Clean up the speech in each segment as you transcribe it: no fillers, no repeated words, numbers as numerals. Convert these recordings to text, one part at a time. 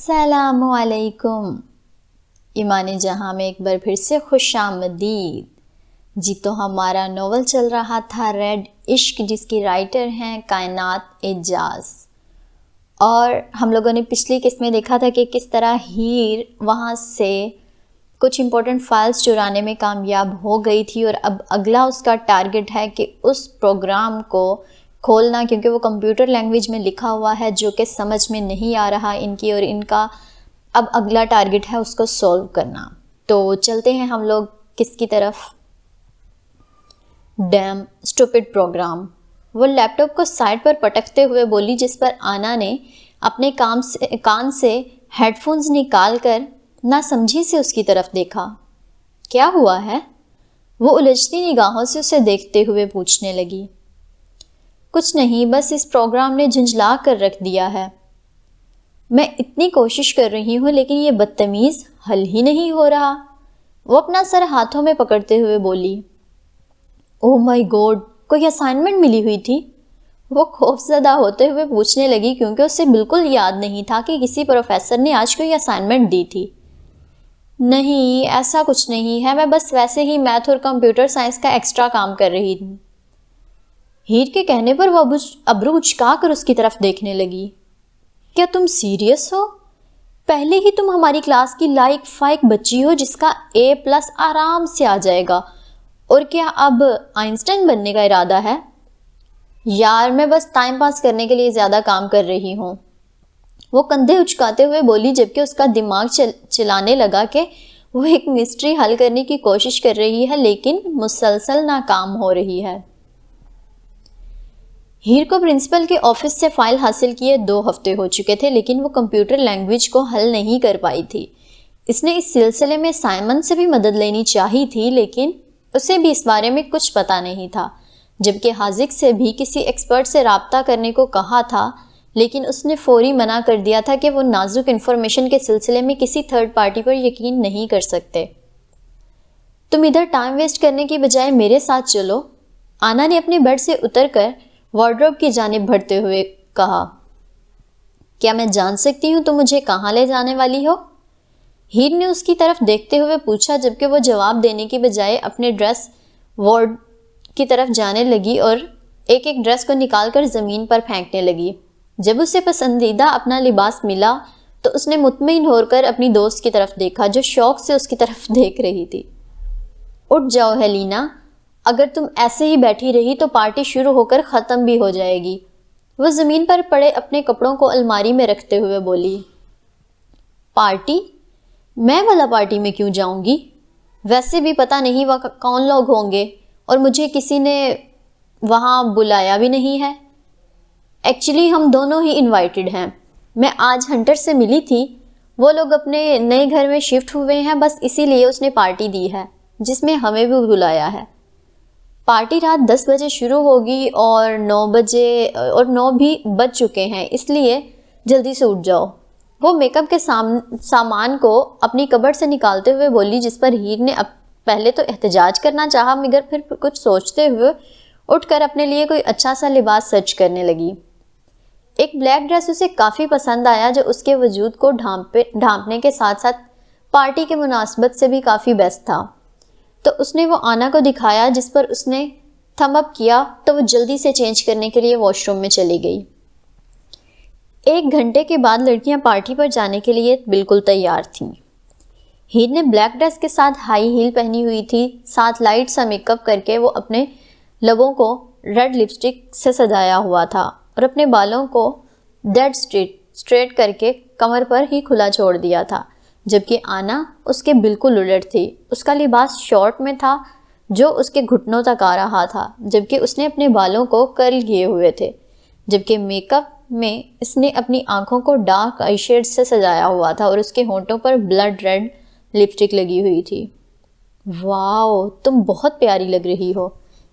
السلام علیکم۔ ایمان جہاں میں ایک بار پھر سے خوش آمدید۔ جی تو ہمارا ناول چل رہا تھا ریڈ عشق، جس کی رائٹر ہیں کائنات اعجاز، اور ہم لوگوں نے پچھلی قسط میں دیکھا تھا کہ کس طرح ہیر وہاں سے کچھ امپورٹنٹ فائلز چرانے میں کامیاب ہو گئی تھی، اور اب اگلا اس کا ٹارگٹ ہے کہ اس پروگرام کو کھولنا، کیونکہ وہ کمپیوٹر لینگویج میں لکھا ہوا ہے جو کہ سمجھ میں نہیں آ رہا ان کی، اور ان کا اب اگلا ٹارگٹ ہے اس کو سولو کرنا۔ تو چلتے ہیں ہم لوگ کس کی طرف؟ Damn stupid program. وہ لیپ ٹاپ کو سائڈ پر پٹکتے ہوئے بولی، جس پر آنا نے اپنے کان سے ہیڈ فونز نکال کر نہ سمجھی سے اس کی طرف دیکھا۔ کیا ہوا ہے؟ وہ الجھتی نگاہوں سے اسے دیکھتے ہوئے پوچھنے لگی۔ کچھ نہیں، بس اس پروگرام نے جھنجھلا کر رکھ دیا ہے۔ میں اتنی کوشش کر رہی ہوں لیکن یہ بدتمیز حل ہی نہیں ہو رہا۔ وہ اپنا سر ہاتھوں میں پکڑتے ہوئے بولی۔ اوہ مائی گاڈ، کوئی اسائنمنٹ ملی ہوئی تھی؟ وہ خوفزدہ ہوتے ہوئے پوچھنے لگی، کیونکہ اسے بالکل یاد نہیں تھا کہ کسی پروفیسر نے آج کوئی اسائنمنٹ دی تھی۔ نہیں، ایسا کچھ نہیں ہے، میں بس ویسے ہی میتھ اور کمپیوٹر سائنس کا ایکسٹرا کام کر رہی ہوں۔ ہیر کے کہنے پر وہ ابرو اچکا کر اس کی طرف دیکھنے لگی۔ کیا تم سیریس ہو؟ پہلے ہی تم ہماری کلاس کی لائق فائق بچی ہو جس کا A+ آرام سے آ جائے گا، اور کیا اب آئنسٹائن بننے کا ارادہ ہے؟ یار، میں بس ٹائم پاس کرنے کے لیے زیادہ کام کر رہی ہوں۔ وہ کندھے اچکاتے ہوئے بولی، جبکہ اس کا دماغ چلانے لگا کہ وہ ایک مسٹری حل کرنے کی کوشش کر رہی ہے لیکن مسلسل ناکام ہو رہی ہے۔ ہیر کو پرنسپل کے آفس سے فائل حاصل کیے 2 ہفتے ہو چکے تھے، لیکن وہ کمپیوٹر لینگویج کو حل نہیں کر پائی تھی۔ اس نے اس سلسلے میں سائمن سے بھی مدد لینی چاہی تھی، لیکن اسے بھی اس بارے میں کچھ پتہ نہیں تھا، جبکہ حاذق سے بھی کسی ایکسپرٹ سے رابطہ کرنے کو کہا تھا، لیکن اس نے فوری منع کر دیا تھا کہ وہ نازک انفارمیشن کے سلسلے میں کسی تھرڈ پارٹی پر یقین نہیں کر سکتے۔ تم ادھر ٹائم ویسٹ کرنے کی بجائے میرے ساتھ چلو، آنا نے اپنے بیڈ سے اتر کر وارڈروب کی جانب بڑھتے ہوئے کہا۔ کیا میں جان سکتی ہوں تم مجھے کہاں لے جانے والی ہو؟ ہیر نے اس کی طرف دیکھتے ہوئے پوچھا، جبکہ وہ جواب دینے کی بجائے اپنے ڈریس وارڈ کی طرف جانے لگی اور ایک ایک ڈریس کو نکال کر زمین پر پھینکنے لگی۔ جب اسے پسندیدہ اپنا لباس ملا تو اس نے مطمئن ہو کر اپنی دوست کی طرف دیکھا، جو شوق سے اس کی طرف دیکھ رہی تھی۔ اٹھ جاؤ ہیلینا، اگر تم ایسے ہی بیٹھی رہی تو پارٹی شروع ہو کر ختم بھی ہو جائے گی۔ وہ زمین پر پڑے اپنے کپڑوں کو الماری میں رکھتے ہوئے بولی۔ پارٹی؟ میں والا پارٹی میں کیوں جاؤں گی؟ ویسے بھی پتہ نہیں وہاں کون لوگ ہوں گے، اور مجھے کسی نے وہاں بلایا بھی نہیں ہے۔ ایکچولی ہم دونوں ہی انوائٹڈ ہیں۔ میں آج ہنٹر سے ملی تھی، وہ لوگ اپنے نئے گھر میں شفٹ ہوئے ہیں، بس اسی لیے اس نے پارٹی دی ہے جس میں ہمیں بھی بلایا ہے۔ پارٹی رات 10 بجے شروع ہوگی اور 9 بھی بج چکے ہیں، اس لیے جلدی سے اٹھ جاؤ۔ وہ میک اپ کے سامان کو اپنی کبرڈ سے نکالتے ہوئے بولی، جس پر ہیر نے پہلے تو احتجاج کرنا چاہا، مگر پھر کچھ سوچتے ہوئے اٹھ کر اپنے لیے کوئی اچھا سا لباس سرچ کرنے لگی۔ ایک بلیک ڈریس اسے کافی پسند آیا، جو اس کے وجود کو ڈھانپنے کے ساتھ ساتھ پارٹی کے مناسبت سے بھی کافی بیسٹ تھا۔ تو اس نے وہ آنا کو دکھایا، جس پر اس نے تھم اپ کیا، تو وہ جلدی سے چینج کرنے کے لیے واش روم میں چلی گئی۔ 1 گھنٹے کے بعد لڑکیاں پارٹی پر جانے کے لیے بالکل تیار تھیں۔ ہیر نے بلیک ڈریس کے ساتھ ہائی ہیل پہنی ہوئی تھی، ساتھ لائٹ سا میک اپ کر کے وہ اپنے لبوں کو ریڈ لپسٹک سے سجایا ہوا تھا، اور اپنے بالوں کو ڈیڈ اسٹریٹ کر کے کمر پر ہی کھلا چھوڑ دیا تھا، جبکہ آنا اس کے بالکل الٹ تھی۔ اس کا لباس شارٹ میں تھا جو اس کے گھٹنوں تک آ رہا تھا، جبکہ اس نے اپنے بالوں کو کرل کیے ہوئے تھے، جبکہ میک اپ میں اس نے اپنی آنکھوں کو ڈارک آئی شیڈ سے سجایا ہوا تھا، اور اس کے ہونٹوں پر بلڈ ریڈ لپسٹک لگی ہوئی تھی۔ واو، تم بہت پیاری لگ رہی ہو،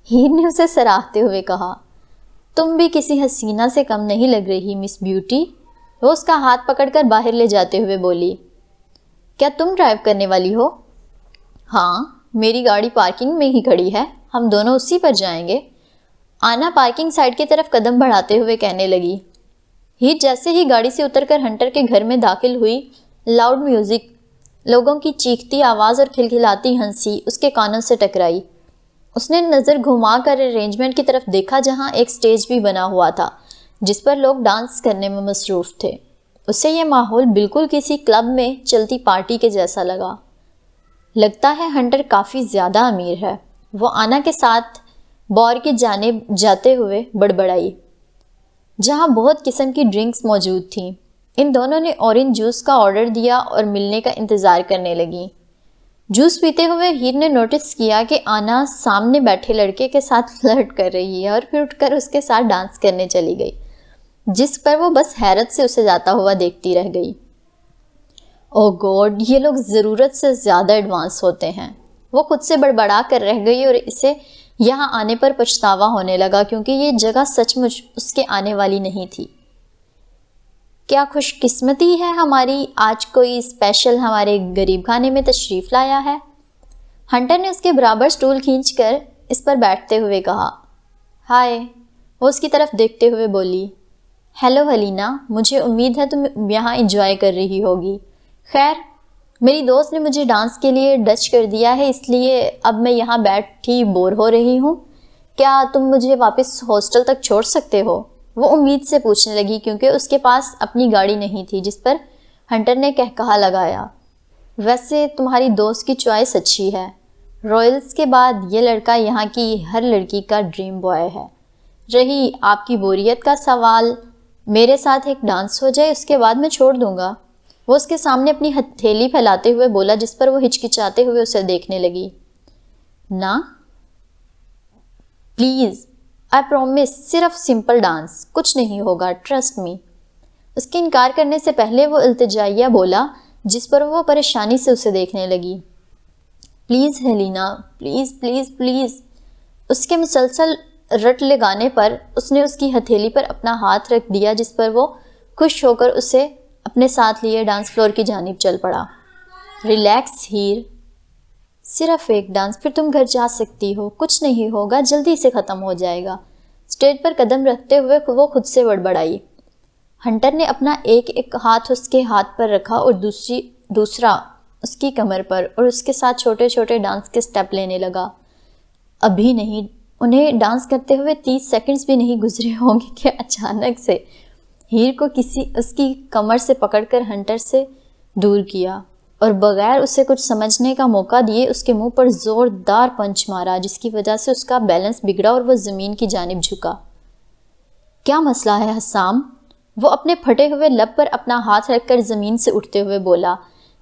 ہیر نے اسے سراہتے ہوئے کہا۔ تم بھی کسی حسینہ سے کم نہیں لگ رہی مس بیوٹی، وہ اس کا ہاتھ پکڑ کر باہر لے جاتے ہوئے بولی۔ کیا تم ڈرائیو کرنے والی ہو؟ ہاں، میری گاڑی پارکنگ میں ہی کھڑی ہے، ہم دونوں اسی پر جائیں گے۔ آنا پارکنگ سائٹ کی طرف قدم بڑھاتے ہوئے کہنے لگی۔ ہیر جیسے ہی گاڑی سے اتر کر ہنٹر کے گھر میں داخل ہوئی، لاؤڈ میوزک، لوگوں کی چیختی آواز اور کھلکھلاتی ہنسی اس کے کانوں سے ٹکرائی۔ اس نے نظر گھما کر ارینجمنٹ کی طرف دیکھا جہاں ایک سٹیج بھی بنا ہوا تھا جس پر لوگ ڈانس کرنے میں مصروف تھے۔ اسے یہ ماحول بالکل کسی کلب میں چلتی پارٹی کے جیسا لگا۔ لگتا ہے ہنٹر کافی زیادہ امیر ہے، وہ آنا کے ساتھ بار کی جانب جاتے ہوئے بڑبڑائی، جہاں بہت قسم کی ڈرنکس موجود تھیں۔ ان دونوں نے اورنج جوس کا آرڈر دیا اور ملنے کا انتظار کرنے لگیں۔ جوس پیتے ہوئے ہیر نے نوٹس کیا کہ آنا سامنے بیٹھے لڑکے کے ساتھ فلرٹ کر رہی ہے اور پھر اٹھ کر اس کے ساتھ ڈانس کرنے چلی گئی، جس پر وہ بس حیرت سے اسے جاتا ہوا دیکھتی رہ گئی۔ او گاڈ، یہ لوگ ضرورت سے زیادہ ایڈوانس ہوتے ہیں، وہ خود سے بڑبڑا کر رہ گئی اور اسے یہاں آنے پر پچھتاوا ہونے لگا کیونکہ یہ جگہ سچ مچ اس کے آنے والی نہیں تھی۔ کیا خوش قسمتی ہے ہماری، آج کوئی اسپیشل ہمارے غریب خانے میں تشریف لایا ہے۔ ہنٹر نے اس کے برابر سٹول کھینچ کر اس پر بیٹھتے ہوئے کہا۔ ہائے، وہ اس کی طرف دیکھتے ہوئے بولی۔ ہیلو ہلینا، مجھے امید ہے تم یہاں انجوائے کر رہی ہوگی۔ خیر، میری دوست نے مجھے ڈانس کے لیے ڈچ کر دیا ہے، اس لیے اب میں یہاں بیٹھی بور ہو رہی ہوں۔ کیا تم مجھے واپس ہاسٹل تک چھوڑ سکتے ہو؟ وہ امید سے پوچھنے لگی کیونکہ اس کے پاس اپنی گاڑی نہیں تھی، جس پر ہنٹر نے کہا لگایا۔ ویسے تمہاری دوست کی چوائس اچھی ہے، رائلز کے بعد یہ لڑکا یہاں کی ہر لڑکی کا ڈریم بوائے ہے۔ رہی آپ کی بوریت کا سوال، میرے ساتھ ایک ڈانس ہو جائے، اس کے بعد میں چھوڑ دوں گا۔ وہ اس کے سامنے اپنی ہتھیلی پھیلاتے ہوئے بولا، جس پر وہ ہچکچاتے ہوئے اسے دیکھنے لگی۔ نا پلیز، آئی پرومس، صرف سمپل ڈانس، کچھ نہیں ہوگا، ٹرسٹ می۔ اس کے انکار کرنے سے پہلے وہ التجائیہ بولا، جس پر وہ پریشانی سے اسے دیکھنے لگی۔ Please Helena, please please please. اس کے مسلسل رٹ لگانے پر اس نے اس کی ہتھیلی پر اپنا ہاتھ رکھ دیا، جس پر وہ خوش ہو کر اسے اپنے ساتھ لیے ڈانس فلور کی جانب چل پڑا۔ ریلیکس ہیر، صرف ایک ڈانس، پھر تم گھر جا سکتی ہو، کچھ نہیں ہوگا، جلدی سے ختم ہو جائے گا۔ اسٹیج پر قدم رکھتے ہوئے وہ خود سے بڑبڑائی۔ ہنٹر نے اپنا ایک ہاتھ اس کے ہاتھ پر رکھا اور دوسرا اس کی کمر پر، اور اس کے ساتھ چھوٹے چھوٹے ڈانس کے سٹیپ لینے لگا۔ ابھی نہیں، انہیں ڈانس کرتے ہوئے 30 سیکنڈز بھی نہیں گزرے ہوں گے کہ اچانک سے ہیر کو کسی اس کی کمر سے پکڑ کر ہنٹر سے دور کیا اور بغیر اسے کچھ سمجھنے کا موقع دیے اس کے منہ پر زوردار پنچ مارا، جس کی وجہ سے اس کا بیلنس بگڑا اور وہ زمین کی جانب جھکا۔ کیا مسئلہ ہے حسام؟ وہ اپنے پھٹے ہوئے لب پر اپنا ہاتھ رکھ کر زمین سے اٹھتے ہوئے بولا،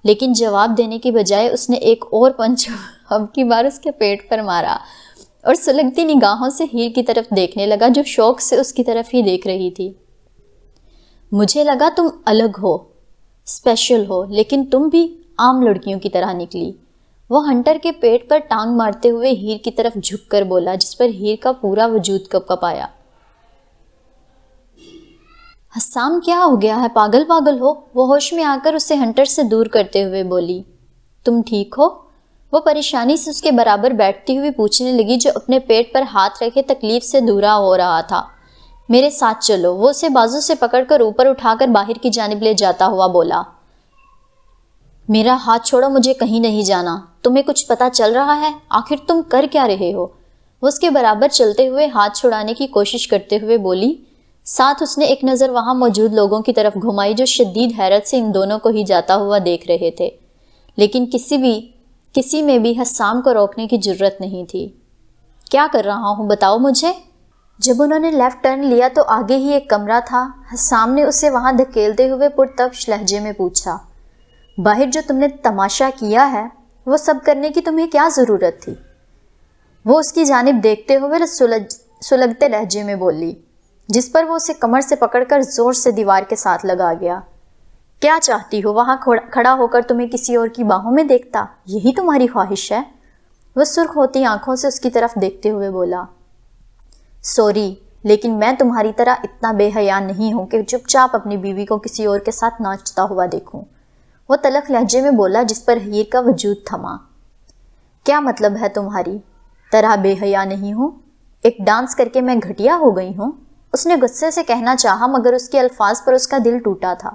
لیکن جواب دینے کی بجائے اس نے ایک اور پنچ اب کی بار اس کے پیٹ پر مارا اور سلگتی نگاہوں سے ہیر کی طرف دیکھنے لگا، جو شوق سے اس کی طرف ہی دیکھ رہی تھی۔ مجھے لگا تم الگ ہو، اسپیشل ہو، لیکن تم بھی عام لڑکیوں کی طرح نکلی۔ وہ ہنٹر کے پیٹ پر ٹانگ مارتے ہوئے ہیر کی طرف جھک کر بولا، جس پر ہیر کا پورا وجود کپ کپ آیا۔ حسام، کیا ہو گیا ہے؟ پاگل ہو؟ وہ ہوش میں آ کر اسے ہنٹر سے دور کرتے ہوئے بولی۔ تم ٹھیک ہو؟ وہ پریشانی سے اس کے برابر بیٹھتی ہوئی پوچھنے لگی، جو اپنے پیٹ پر ہاتھ رکھے تکلیف سے دورا ہو رہا تھا۔ میرے ساتھ چلو، وہ اسے بازو سے پکڑ کر اوپر اٹھا کر باہر کی جانب لے جاتا ہوا بولا۔ میرا ہاتھ چھوڑو، مجھے کہیں نہیں جانا۔ تمہیں کچھ پتا چل رہا ہے؟ آخر تم کر کیا رہے ہو؟ وہ اس کے برابر چلتے ہوئے ہاتھ چھڑانے کی کوشش کرتے ہوئے بولی۔ ساتھ اس نے ایک نظر وہاں موجود لوگوں کی طرف گھمائی، جو شدید حیرت سے ان دونوں کو ہی جاتا ہوا دیکھ رہے تھے، لیکن کسی میں بھی حسام کو روکنے کی جرت نہیں تھی۔ کیا کر رہا ہوں بتاؤ مجھے؟ جب انہوں نے لیفٹ ٹرن لیا تو آگے ہی ایک کمرہ تھا۔ حسام نے اسے وہاں دھکیلتے ہوئے پرتوش لہجے میں پوچھا، باہر جو تم نے تماشا کیا ہے وہ سب کرنے کی تمہیں کیا ضرورت تھی؟ وہ اس کی جانب دیکھتے ہوئے سلگتے لہجے میں بولی، جس پر وہ اسے کمر سے پکڑ کر زور سے دیوار کے ساتھ لگا گیا۔ کیا چاہتی ہو؟ وہاں کھڑا ہو کر تمہیں کسی اور کی باہوں میں دیکھتا، یہی تمہاری خواہش ہے؟ وہ سرخ ہوتی آنکھوں سے اس کی طرف دیکھتے ہوئے بولا۔ سوری، لیکن میں تمہاری طرح اتنا بے حیا نہیں ہوں کہ چپ چاپ اپنی بیوی کو کسی اور کے ساتھ ناچتا ہوا دیکھوں، وہ تلخ لہجے میں بولا، جس پر ہیر کا وجود تھما۔ کیا مطلب ہے تمہاری طرح بے حیا نہیں ہوں؟ ایک ڈانس کر کے میں گھٹیا ہو گئی ہوں؟ اس نے غصے سے کہنا چاہا مگر اس کے الفاظ پر اس کا دل ٹوٹا تھا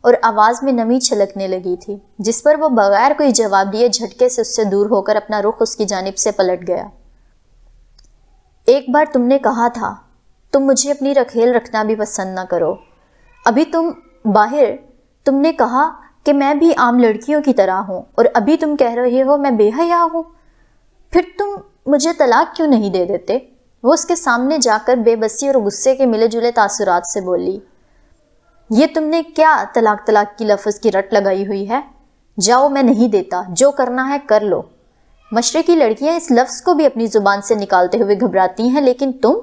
اور آواز میں نمی چھلکنے لگی تھی، جس پر وہ بغیر کوئی جواب دیے جھٹکے سے اس سے دور ہو کر اپنا رخ اس کی جانب سے پلٹ گیا۔ ایک بار تم نے کہا تھا تم مجھے اپنی رکھیل رکھنا بھی پسند نہ کرو۔ ابھی تم باہر تم نے کہا کہ میں بھی عام لڑکیوں کی طرح ہوں، اور ابھی تم کہہ رہے ہو میں بے حیا ہوں۔ پھر تم مجھے طلاق کیوں نہیں دے دیتے؟ وہ اس کے سامنے جا کر بے بسی اور غصے کے ملے جلے تاثرات سے بولی۔ یہ تم نے کیا طلاق کی لفظ کی رٹ لگائی ہوئی ہے؟ جاؤ، میں نہیں دیتا، جو کرنا ہے کر لو۔ مشرقی لڑکیاں اس لفظ کو بھی اپنی زبان سے نکالتے ہوئے گھبراتی ہیں، لیکن تم،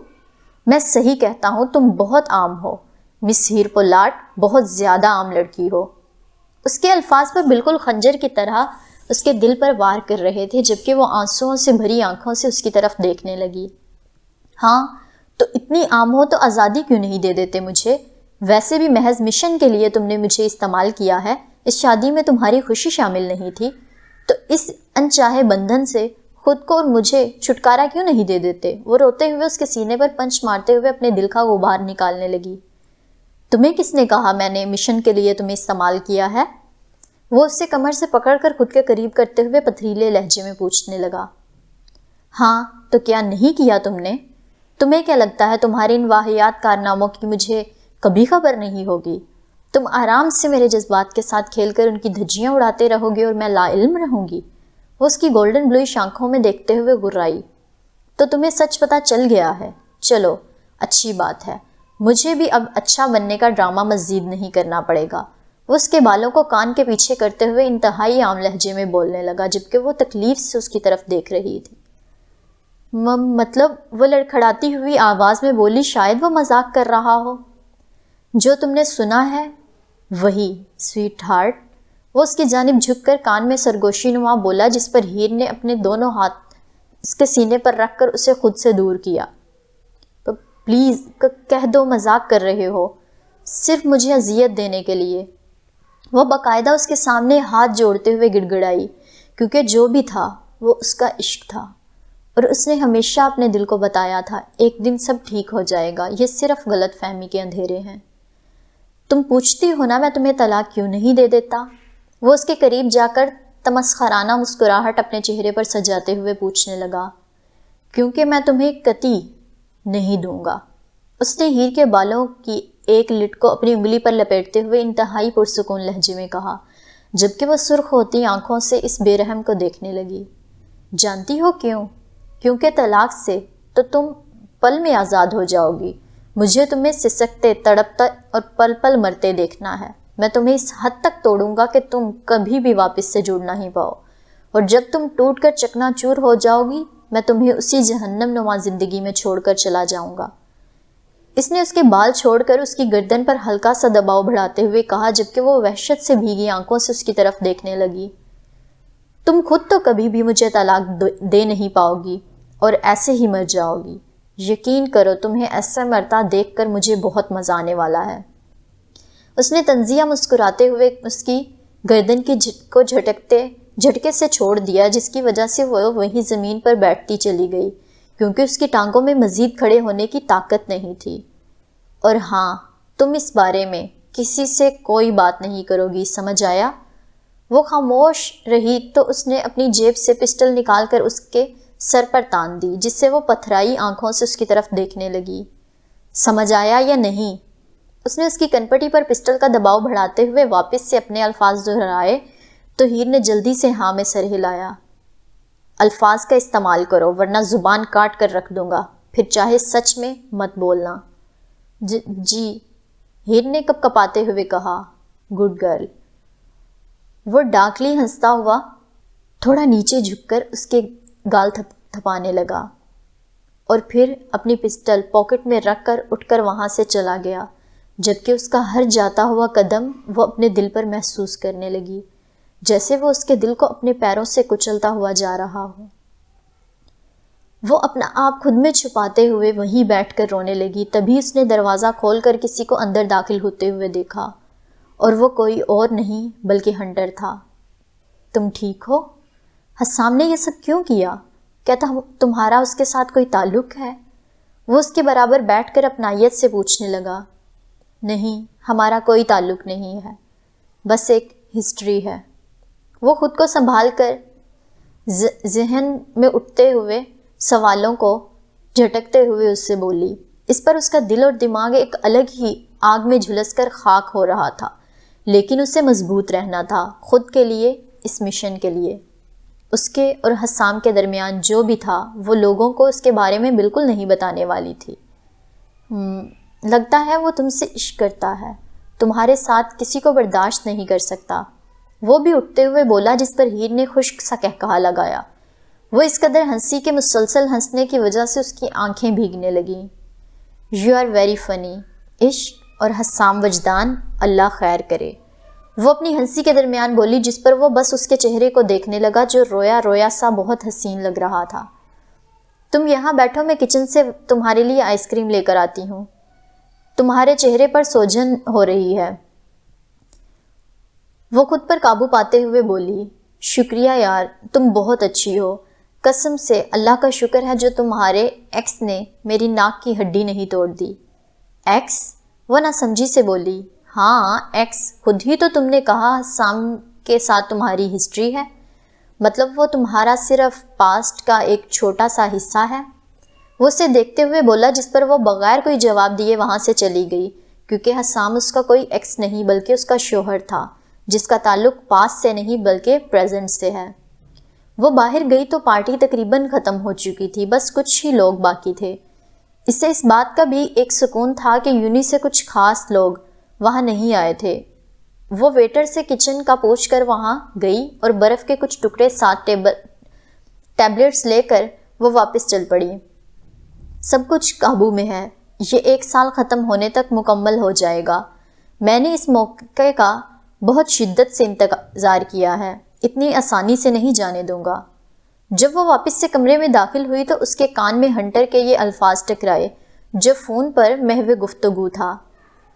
میں صحیح کہتا ہوں تم بہت عام ہو، مس ہیر پولاٹ بہت زیادہ عام لڑکی ہو۔ اس کے الفاظ پر بالکل خنجر کی طرح اس کے دل پر وار کر رہے تھے، جبکہ وہ آنسوؤں سے بھری آنکھوں سے اس کی طرف دیکھنے لگی۔ ہاں تو اتنی عام ہو تو آزادی کیوں نہیں دے دیتے مجھے؟ ویسے بھی محض مشن کے لیے تم نے مجھے استعمال کیا ہے، اس شادی میں تمہاری خوشی شامل نہیں تھی، تو اس انچاہے بندھن سے خود کو اور مجھے چھٹکارا کیوں نہیں دے دیتے؟ وہ روتے ہوئے اس کے سینے پر پنچ مارتے ہوئے اپنے دل کا غبار نکالنے لگی۔ تمہیں کس نے کہا میں نے مشن کے لیے تمہیں استعمال کیا ہے؟ وہ اس سے کمر سے پکڑ کر خود کے قریب کرتے ہوئے پتھریلے لہجے میں پوچھنے لگا۔ ہاں تو کیا نہیں کیا تم نے؟ تمہیں کیا لگتا ہے تمہارے ان واہیات کارناموں کی مجھے کبھی خبر نہیں ہوگی؟ تم آرام سے میرے جذبات کے ساتھ کھیل کر ان کی دھجیاں اڑاتے رہو گے اور میں لا علم رہوں گی؟ وہ اس کی گولڈن بلوئش آنکھوں میں دیکھتے ہوئے گرائی۔ تو تمہیں سچ پتہ چل گیا ہے، چلو اچھی بات ہے، مجھے بھی اب اچھا بننے کا ڈرامہ مزید نہیں کرنا پڑے گا۔ وہ اس کے بالوں کو کان کے پیچھے کرتے ہوئے انتہائی عام لہجے میں بولنے لگا، جبکہ وہ تکلیف سے اس کی طرف دیکھ رہی تھی۔ مطلب، وہ لڑکھڑاتی ہوئی آواز میں بولی، شاید وہ مذاق کر رہا ہو۔ جو تم نے سنا ہے وہی، سویٹ ہارٹ۔ وہ اس کی جانب جھک کر کان میں سرگوشی نما بولا، جس پر ہیر نے اپنے دونوں ہاتھ اس کے سینے پر رکھ کر اسے خود سے دور کیا۔ پلیز کہہ دو مذاق کر رہے ہو، صرف مجھے اذیت دینے کے لیے۔ وہ باقاعدہ اس کے سامنے ہاتھ جوڑتے ہوئے گڑ گڑائی، کیونکہ جو بھی تھا وہ اس کا عشق تھا، اور اس نے ہمیشہ اپنے دل کو بتایا تھا ایک دن سب ٹھیک ہو جائے گا، یہ صرف غلط فہمی کے اندھیرے ہیں۔ تم پوچھتی ہو نا میں تمہیں طلاق کیوں نہیں دے دیتا؟ وہ اس کے قریب جا کر تمسخرانہ مسکراہٹ اپنے چہرے پر سجاتے ہوئے پوچھنے لگا۔ کیونکہ میں تمہیں قطعی نہیں دوں گا۔ اس نے ہیر کے بالوں کی ایک لٹ کو اپنی انگلی پر لپیٹتے ہوئے انتہائی پرسکون لہجے میں کہا، جبکہ وہ سرخ ہوتی آنکھوں سے اس بے رحم کو دیکھنے لگی۔ جانتی ہو کیوں؟ کیونکہ طلاق سے تو تم پل میں آزاد ہو جاؤ گی، مجھے تمہیں سسکتے، تڑپتے اور پل پل مرتے دیکھنا ہے۔ میں تمہیں اس حد تک توڑوں گا کہ تم کبھی بھی واپس سے جڑ نہیں پاؤ، اور جب تم ٹوٹ کر چکنا چور ہو جاؤ گی میں تمہیں اسی جہنم نما زندگی میں چھوڑ کر چلا جاؤں گا۔ اس نے اس کے بال چھوڑ کر اس کی گردن پر ہلکا سا دباؤ بڑھاتے ہوئے کہا، جبکہ وہ وحشت سے بھیگی آنکھوں سے اس کی طرف دیکھنے لگی۔ تم خود تو کبھی بھی مجھے طلاق دے نہیں پاؤ گی اور ایسے ہی مر جاؤ گی۔ یقین کرو تمہیں ایسا مرتا دیکھ کر مجھے بہت مزہ آنے والا ہے۔ اس نے طنزیہ مسکراتے ہوئے اس کی گردن کی کو جھٹکے سے چھوڑ دیا، جس کی وجہ سے وہ وہیں زمین پر بیٹھتی چلی گئی، کیونکہ اس کی ٹانگوں میں مزید کھڑے ہونے کی طاقت نہیں تھی۔ اور ہاں، تم اس بارے میں کسی سے کوئی بات نہیں کرو گی، سمجھ آیا؟ وہ خاموش رہی تو اس نے اپنی جیب سے پسٹل نکال کر اس کے سر پر تان دی، جس سے وہ پتھرائی آنکھوں سے اس کی طرف دیکھنے لگی۔ سمجھ آیا یا نہیں؟ اس نے اس کی کنپٹی پر پسٹل کا دباؤ بڑھاتے ہوئے واپس سے اپنے الفاظ دہرائے تو ہیر نے جلدی سے ہاں میں سر ہلایا۔ الفاظ کا استعمال کرو ورنہ زبان کاٹ کر رکھ دوں گا، پھر چاہے سچ میں مت بولنا۔ جی، ہیر نے کپ کپاتے ہوئے کہا۔ Good girl. وہ ڈارکلی ہنستا ہوا تھوڑا نیچے جھک کر اس کے گال تھپانے لگا، اور پھر اپنی پسٹل پاکٹ میں رکھ کر اٹھ کر وہاں سے چلا گیا، جبکہ اس کا ہر جاتا ہوا قدم وہ اپنے دل پر محسوس کرنے لگی، جیسے وہ اس کے دل کو اپنے پیروں سے کچلتا ہوا جا رہا ہو۔ وہ اپنا آپ خود میں چھپاتے ہوئے وہیں بیٹھ کر رونے لگی۔ تبھی اس نے دروازہ کھول کر کسی کو اندر داخل ہوتے ہوئے دیکھا، اور وہ کوئی اور نہیں بلکہ ہنٹر تھا۔ تم ٹھیک ہو؟ حسام نے یہ سب کیوں کیا؟ کیا تمہارا اس کے ساتھ کوئی تعلق ہے؟ وہ اس کے برابر بیٹھ کر اپنائیت سے پوچھنے لگا، نہیں، ہمارا کوئی تعلق نہیں ہے، بس ایک ہسٹری ہے۔ وہ خود کو سنبھال کر ذہن میں اٹھتے ہوئے سوالوں کو جھٹکتے ہوئے اس سے بولی۔ اس پر اس کا دل اور دماغ ایک الگ ہی آگ میں جھلس کر خاک ہو رہا تھا، لیکن اسے مضبوط رہنا تھا، خود کے لیے، اس مشن کے لیے۔ اس کے اور حسام کے درمیان جو بھی تھا وہ لوگوں کو اس کے بارے میں بالکل نہیں بتانے والی تھی۔ لگتا ہے وہ تم سے عشق کرتا ہے، تمہارے ساتھ کسی کو برداشت نہیں کر سکتا، وہ بھی اٹھتے ہوئے بولا، جس پر ہیر نے خشک سا قہقہا لگایا۔ وہ اس قدر ہنسی کہ مسلسل ہنسنے کی وجہ سے اس کی آنکھیں بھیگنے لگیں۔ You are very funny. عشق اور حسام وجدان، اللہ خیر کرے، وہ اپنی ہنسی کے درمیان بولی، جس پر وہ بس اس کے چہرے کو دیکھنے لگا جو رویا رویا سا بہت حسین لگ رہا تھا۔ تم یہاں بیٹھو، میں کچن سے تمہارے لیے آئس کریم لے کر آتی ہوں، تمہارے چہرے پر سوجن ہو رہی ہے۔ وہ خود پر قابو پاتے ہوئے بولی، شکریہ یار، تم بہت اچھی ہو، قسم سے اللہ کا شکر ہے جو تمہارے ایکس نے میری ناک کی ہڈی نہیں توڑ دی۔ ایکس؟ وہ ناسمجھی سے بولی، ہاں ایکس، خود ہی تو تم نے کہا حسام کے ساتھ تمہاری ہسٹری ہے، مطلب وہ تمہارا صرف پاسٹ کا ایک چھوٹا سا حصہ ہے۔ وہ اسے دیکھتے ہوئے بولا، جس پر وہ بغیر کوئی جواب دیے وہاں سے چلی گئی، کیونکہ حسام اس کا کوئی ایکس نہیں بلکہ اس کا شوہر تھا، جس کا تعلق پاسٹ سے نہیں بلکہ پریزنٹ سے ہے۔ وہ باہر گئی تو پارٹی تقریباً ختم ہو چکی تھی، بس کچھ ہی لوگ باقی تھے۔ اس سے اس بات کا بھی ایک سکون تھا کہ یونی سے کچھ خاص لوگ وہاں نہیں آئے تھے۔ وہ ویٹر سے کچن کا پوچھ کر وہاں گئی اور برف کے کچھ ٹکڑے ساتھ ٹیبلٹس لے کر وہ واپس چل پڑی۔ سب کچھ قابو میں ہے، یہ 1 سال ختم ہونے تک مکمل ہو جائے گا۔ میں نے اس موقع کا بہت شدت سے انتظار کیا ہے، اتنی آسانی سے نہیں جانے دوں گا۔ جب وہ واپس سے کمرے میں داخل ہوئی تو اس کے کان میں ہنٹر کے یہ الفاظ ٹکرائے جو فون پر محو گفتگو تھا۔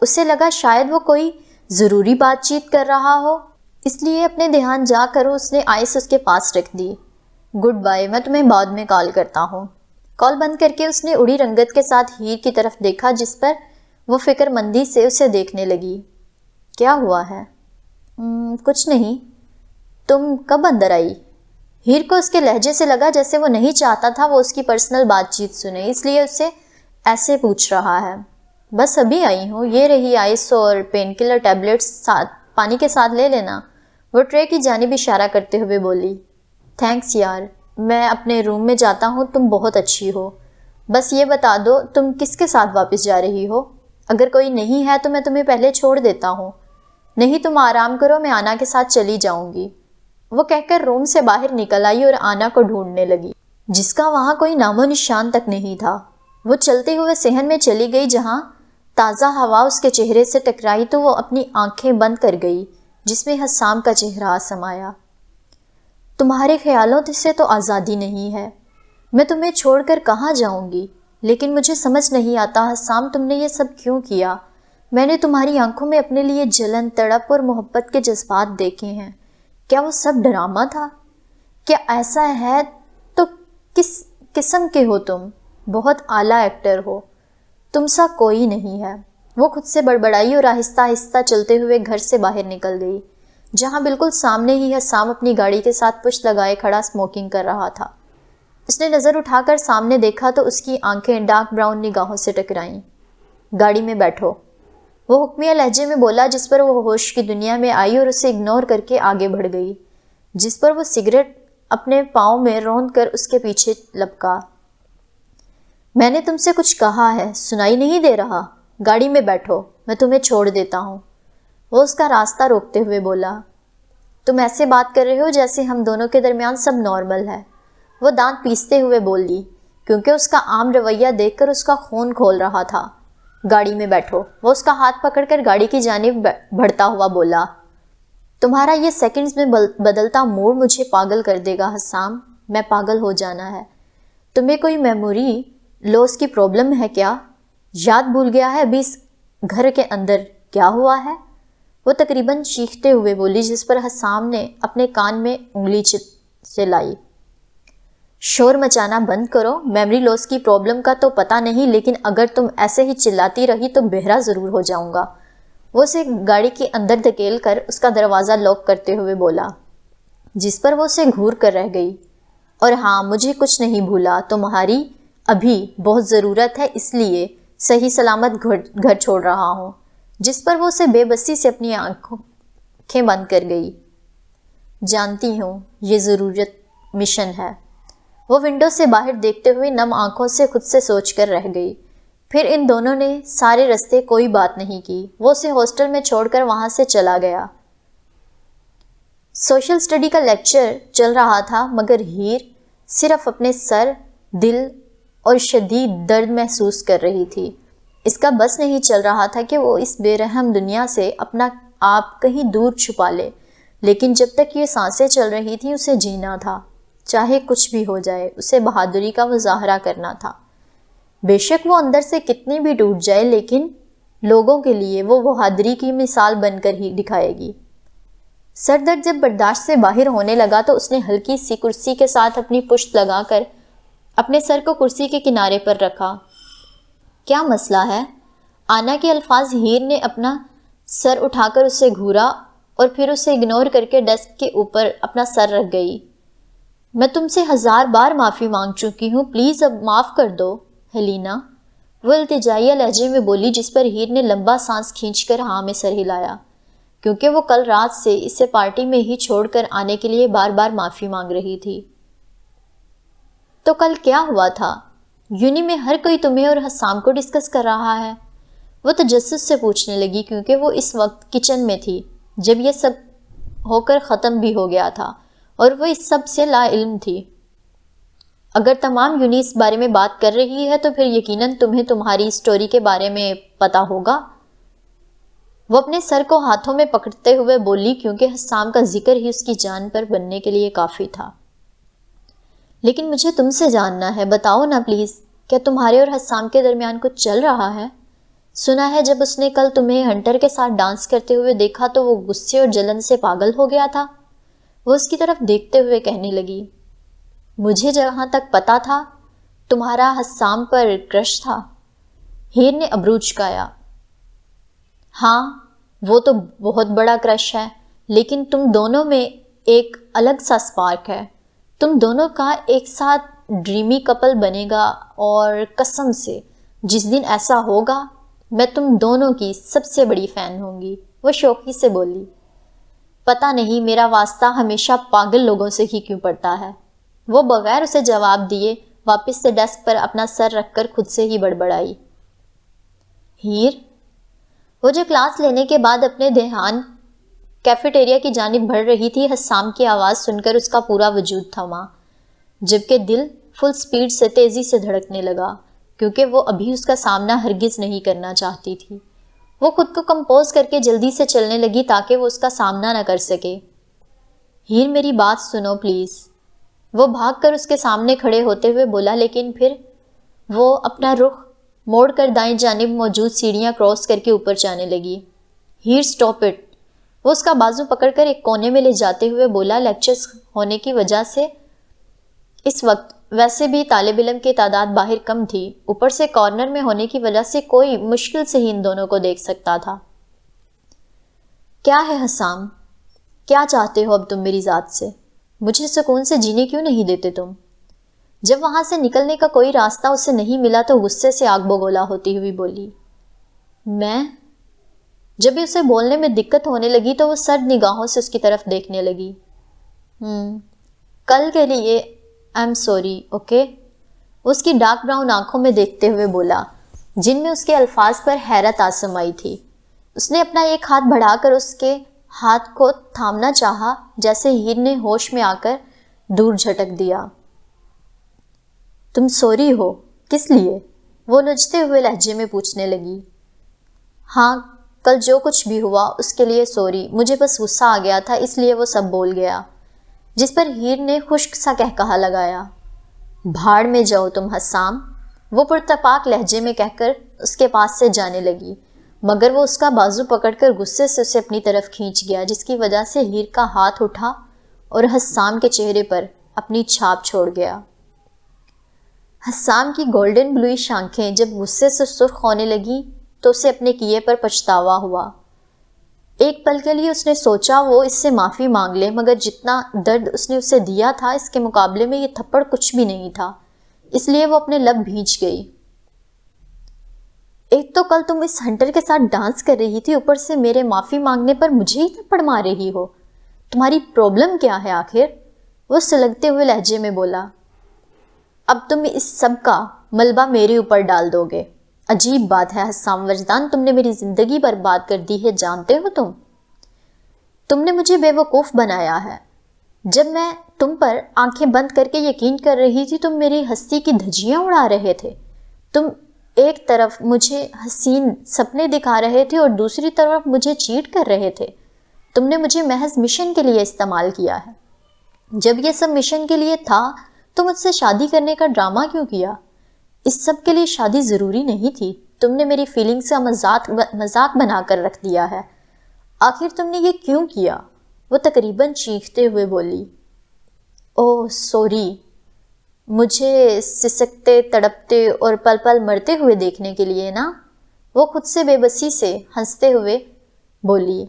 اسے لگا شاید وہ کوئی ضروری بات چیت کر رہا ہو، اس لیے اپنے دھیان جا کر اس نے آئس اس کے پاس رکھ دی۔ گڈ بائے، میں تمہیں بعد میں کال کرتا ہوں۔ کال بند کر کے اس نے اڑی رنگت کے ساتھ ہیر کی طرف دیکھا، جس پر وہ فکر مندی سے اسے دیکھنے لگی۔ کیا ہوا ہے؟ کچھ نہیں، تم کب اندر آئی؟ ہیر کو اس کے لہجے سے لگا جیسے وہ نہیں چاہتا تھا وہ اس کی پرسنل بات چیت سنے، اس لیے اسے ایسے پوچھ رہا ہے۔ بس ابھی آئی ہوں، یہ رہی آئس اور پین کلر ٹیبلٹس، ساتھ پانی کے ساتھ لے لینا۔ وہ ٹرے کی جانب اشارہ کرتے ہوئے بولی، تھینکس یار، میں اپنے روم میں جاتا ہوں، تم بہت اچھی ہو۔ بس یہ بتا دو تم کس کے ساتھ واپس جا رہی ہو؟ اگر کوئی نہیں ہے تو میں تمہیں پہلے چھوڑ دیتا ہوں، نہیں تم آرام کرو، میں آنا کے ساتھ چلی جاؤں گی۔ وہ کہہ کر روم سے باہر نکل آئی اور آنا کو ڈھونڈنے لگی، جس کا وہاں کوئی نام و نشان تک نہیں تھا۔ وہ چلتے ہوئے صحن میں چلی گئی جہاں تازہ ہوا اس کے چہرے سے ٹکرائی تو وہ اپنی آنکھیں بند کر گئی، جس میں حسام کا چہرہ سمایا۔ تمہارے خیالوں سے تو آزادی نہیں ہے، میں تمہیں چھوڑ کر کہاں جاؤں گی؟ لیکن مجھے سمجھ نہیں آتا حسام، تم نے یہ سب کیوں کیا؟ میں نے تمہاری آنکھوں میں اپنے لیے جلن، تڑپ اور محبت کے جذبات دیکھے ہیں۔ کیا وہ سب ڈرامہ تھا؟ کیا ایسا ہے تو کس قسم کے ہو تم؟ بہت اعلیٰ ایکٹر ہو، تم سا کوئی نہیں ہے۔ وہ خود سے بڑبڑائی اور آہستہ آہستہ چلتے ہوئے گھر سے باہر نکل گئی، جہاں بالکل سامنے ہی حسام اپنی گاڑی کے ساتھ پشت لگائے کھڑا اسموکنگ کر رہا تھا۔ اس نے نظر اٹھا کر سامنے دیکھا تو اس کی آنکھیں ڈارک براؤن نگاہوں سے ٹکرائیں۔ گاڑی میں بیٹھو، وہ حکمیہ لہجے میں بولا، جس پر وہ ہوش کی دنیا میں آئی اور اسے اگنور کر کے آگے بڑھ گئی، جس پر وہ سگریٹ اپنے پاؤں میں روند کر اس کے پیچھے لپکا۔ میں نے تم سے کچھ کہا ہے، سنائی نہیں دے رہا؟ گاڑی میں بیٹھو، میں تمہیں چھوڑ دیتا ہوں۔ وہ اس کا راستہ روکتے ہوئے بولا، تم ایسے بات کر رہے ہو جیسے ہم دونوں کے درمیان سب نارمل ہے۔ وہ دانت پیستے ہوئے بولی، کیونکہ اس کا عام رویہ دیکھ کر اس کا خون کھول رہا تھا۔ گاڑی میں بیٹھو، وہ اس کا ہاتھ پکڑ کر گاڑی کی جانب بڑھتا ہوا بولا۔ تمہارا یہ سیکنڈز میں بدلتا موڈ مجھے پاگل کر دے گا حسام، میں پاگل ہو جانا ہے۔ تمہیں کوئی میموری لوس کی پرابلم ہے کیا؟ یاد بھول گیا ہے ابھی اس گھر کے اندر کیا ہوا ہے؟ وہ تقریباً چیختے ہوئے بولی، جس پر حسام نے اپنے کان میں انگلی چلائی۔ شور مچانا بند کرو، میموری لاس کی پرابلم کا تو پتہ نہیں، لیکن اگر تم ایسے ہی چلاتی رہی تو بہرا ضرور ہو جاؤں گا۔ وہ اسے گاڑی کے اندر دھکیل کر اس کا دروازہ لاک کرتے ہوئے بولا، جس پر وہ اسے گھور کر رہ گئی۔ اور ہاں، مجھے کچھ نہیں بھولا، تمہاری ابھی بہت ضرورت ہے، اس لیے صحیح سلامت گھر چھوڑ رہا ہوں۔ جس پر وہ اسے بے بسی سے اپنی آنکھیں بند کر گئی۔ جانتی ہوں یہ ضرورت مشن ہے۔ وہ ونڈو سے باہر دیکھتے ہوئے نم آنکھوں سے خود سے سوچ کر رہ گئی۔ پھر ان دونوں نے سارے راستے کوئی بات نہیں کی۔ وہ اسے ہاسٹل میں چھوڑ کر وہاں سے چلا گیا۔ سوشل سٹڈی کا لیکچر چل رہا تھا، مگر ہیر صرف اپنے سر، دل اور شدید درد محسوس کر رہی تھی۔ اس کا بس نہیں چل رہا تھا کہ وہ اس بے رحم دنیا سے اپنا آپ کہیں دور چھپا لے، لیکن جب تک یہ سانسیں چل رہی تھیں اسے جینا تھا۔ چاہے کچھ بھی ہو جائے، اسے بہادری کا مظاہرہ کرنا تھا۔ بے شک وہ اندر سے کتنی بھی ٹوٹ جائے، لیکن لوگوں کے لیے وہ بہادری کی مثال بن کر ہی دکھائے گی۔ سر درد جب برداشت سے باہر ہونے لگا تو اس نے ہلکی سی کرسی کے ساتھ اپنی پشت لگا کر اپنے سر کو کرسی کے کنارے پر رکھا۔ کیا مسئلہ ہے؟ آنا کے الفاظ ہیر نے اپنا سر اٹھا کر اسے گھورا اور پھر اسے اگنور کر کے ڈیسک کے اوپر اپنا سر رکھ گئی۔ میں تم سے 1000 بار معافی مانگ چکی ہوں، پلیز اب معاف کر دو ہیلینا، وہ التجائیہ لہجے میں بولی، جس پر ہیر نے لمبا سانس کھینچ کر ہاں میں سر ہلایا، کیونکہ وہ کل رات سے اسے پارٹی میں ہی چھوڑ کر آنے کے لیے بار بار معافی مانگ رہی تھی۔ تو کل کیا ہوا تھا؟ یونی میں ہر کوئی تمہیں اور حسام کو ڈسکس کر رہا ہے، وہ تجسس سے پوچھنے لگی، کیونکہ وہ اس وقت کچن میں تھی جب یہ سب ہو کر ختم بھی ہو گیا تھا اور وہ اس سب سے لا علم تھی۔ اگر تمام یونی اس بارے میں بات کر رہی ہے تو پھر یقیناً تمہیں تمہاری اسٹوری کے بارے میں پتہ ہوگا، وہ اپنے سر کو ہاتھوں میں پکڑتے ہوئے بولی، کیونکہ حسام کا ذکر ہی اس کی جان پر بننے کے لیے کافی تھا۔ لیکن مجھے تم سے جاننا ہے، بتاؤ نا پلیز، کیا تمہارے اور حسام کے درمیان کچھ چل رہا ہے؟ سنا ہے جب اس نے کل تمہیں ہنٹر کے ساتھ ڈانس کرتے ہوئے دیکھا تو وہ غصے اور جلن سے پاگل ہو گیا تھا، وہ اس کی طرف دیکھتے ہوئے کہنے لگی۔ مجھے جہاں تک پتا تھا تمہارا حسام پر کرش تھا، ہیر نے ابرو چکایا۔ ہاں، وہ تو بہت بڑا کرش ہے، لیکن تم دونوں میں ایک الگ سا سپارک ہے، تم دونوں کا ایک ساتھ ڈریمی کپل بنے گا، اور قسم سے جس دن ایسا ہوگا میں تم دونوں کی سب سے بڑی فین ہوں گی، وہ شوخی سے بولی۔ پتہ نہیں میرا واسطہ ہمیشہ پاگل لوگوں سے ہی کیوں پڑتا ہے، وہ بغیر اسے جواب دیے واپس سے ڈیسک پر اپنا سر رکھ کر خود سے ہی بڑبڑائی۔ ہیر، وہ جو کلاس لینے کے بعد اپنے دھیان کیفیٹیریا کی جانب بڑھ رہی تھی، حسام کی آواز سن کر اس کا پورا وجود تھما، جبکہ دل فل سپیڈ سے تیزی سے دھڑکنے لگا، کیونکہ وہ ابھی اس کا سامنا ہرگز نہیں کرنا چاہتی تھی۔ وہ خود کو کمپوز کر کے جلدی سے چلنے لگی تاکہ وہ اس کا سامنا نہ کر سکے۔ ہیر، میری بات سنو پلیز، وہ بھاگ کر اس کے سامنے کھڑے ہوتے ہوئے بولا، لیکن پھر وہ اپنا رخ موڑ کر دائیں جانب موجود سیڑھیاں کراس کر کے اوپر جانے لگی۔ ہیر، سٹاپ اٹ، وہ اس کا بازو پکڑ کر ایک کونے میں لے جاتے ہوئے بولا۔ لیکچرز ہونے کی وجہ سے اس وقت ویسے بھی طالب علم کی تعداد باہر کم تھی، اوپر سے کارنر میں ہونے کی وجہ سے کوئی مشکل سے ہی ان دونوں کو دیکھ سکتا تھا۔ کیا ہے حسام، کیا چاہتے ہو اب تم میری ذات سے؟ مجھے سکون سے جینے کیوں نہیں دیتے تم؟ جب وہاں سے نکلنے کا کوئی راستہ اسے نہیں ملا تو غصے سے آگ بگولا ہوتی ہوئی بولی۔ میں؟ جب اسے بولنے میں دقت ہونے لگی تو وہ سرد نگاہوں سے اس کی طرف دیکھنے لگی۔ کل کے لیے آئی ایم سوری، اوکے؟ اس کی ڈارک براؤن آنکھوں میں دیکھتے ہوئے بولا، جن میں اس کے الفاظ پر حیرت آسمائی تھی۔ اس نے اپنا ایک ہاتھ بڑھا کر اس کے ہاتھ کو تھامنا چاہا، جیسے ہیر نے ہوش میں آ کر دور جھٹک دیا۔ تم سوری ہو؟ کس لیے؟ وہ لجتے ہوئے لہجے میں پوچھنے لگی۔ ہاں، کل جو کچھ بھی ہوا اس کے لیے سوری، مجھے بس غصہ آ گیا تھا اس لیے وہ سب بول گیا، جس پر ہیر نے خشک سا کہا لگایا۔ بھاڑ میں جاؤ تم حسام، وہ پرتپاک لہجے میں کہہ کر اس کے پاس سے جانے لگی، مگر وہ اس کا بازو پکڑ کر غصے سے اسے اپنی طرف کھینچ گیا، جس کی وجہ سے ہیر کا ہاتھ اٹھا اور حسام کے چہرے پر اپنی چھاپ چھوڑ گیا۔ حسام کی گولڈن بلوئش آنکھیں جب غصے سے سرخ ہونے لگی تو اسے اپنے کیے پر پچھتاوا ہوا۔ ایک پل کے لیے اس نے سوچا وہ اس سے معافی مانگ لے، مگر جتنا درد اس نے اسے دیا تھا اس کے مقابلے میں یہ تھپڑ کچھ بھی نہیں تھا، اس لیے وہ اپنے لب بھینچ گئی۔ ایک تو کل تم اس ہنٹر کے ساتھ ڈانس کر رہی تھی، اوپر سے میرے معافی مانگنے پر مجھے ہی تھپڑ مار رہی ہو۔ تمہاری پرابلم کیا ہے آخر؟ وہ سلگتے ہوئے لہجے میں بولا۔ اب تم اس سب کا ملبہ میرے اوپر ڈال دو گے؟ عجیب بات ہے حسام وجدان، تم نے میری زندگی برباد کر دی ہے، جانتے ہو تم نے مجھے بے وقوف بنایا ہے۔ جب میں تم پر آنکھیں بند کر کے یقین کر رہی تھی تم میری ہستی کی دھجیاں اڑا رہے تھے۔ تم ایک طرف مجھے حسین سپنے دکھا رہے تھے اور دوسری طرف مجھے چیٹ کر رہے تھے۔ تم نے مجھے محض مشن کے لیے استعمال کیا ہے۔ جب یہ سب مشن کے لیے تھا تو مجھ سے شادی کرنے کا ڈرامہ کیوں کیا؟ اس سب کے لیے شادی ضروری نہیں تھی، تم نے میری فیلنگز کا مذاق بنا کر رکھ دیا ہے۔ آخر تم نے یہ کیوں کیا؟ وہ تقریباً چیختے ہوئے بولی۔ اوہ سوری، مجھے سسکتے تڑپتے اور پل پل مرتے ہوئے دیکھنے کے لیے نا؟ وہ خود سے بے بسی سے ہنستے ہوئے بولی۔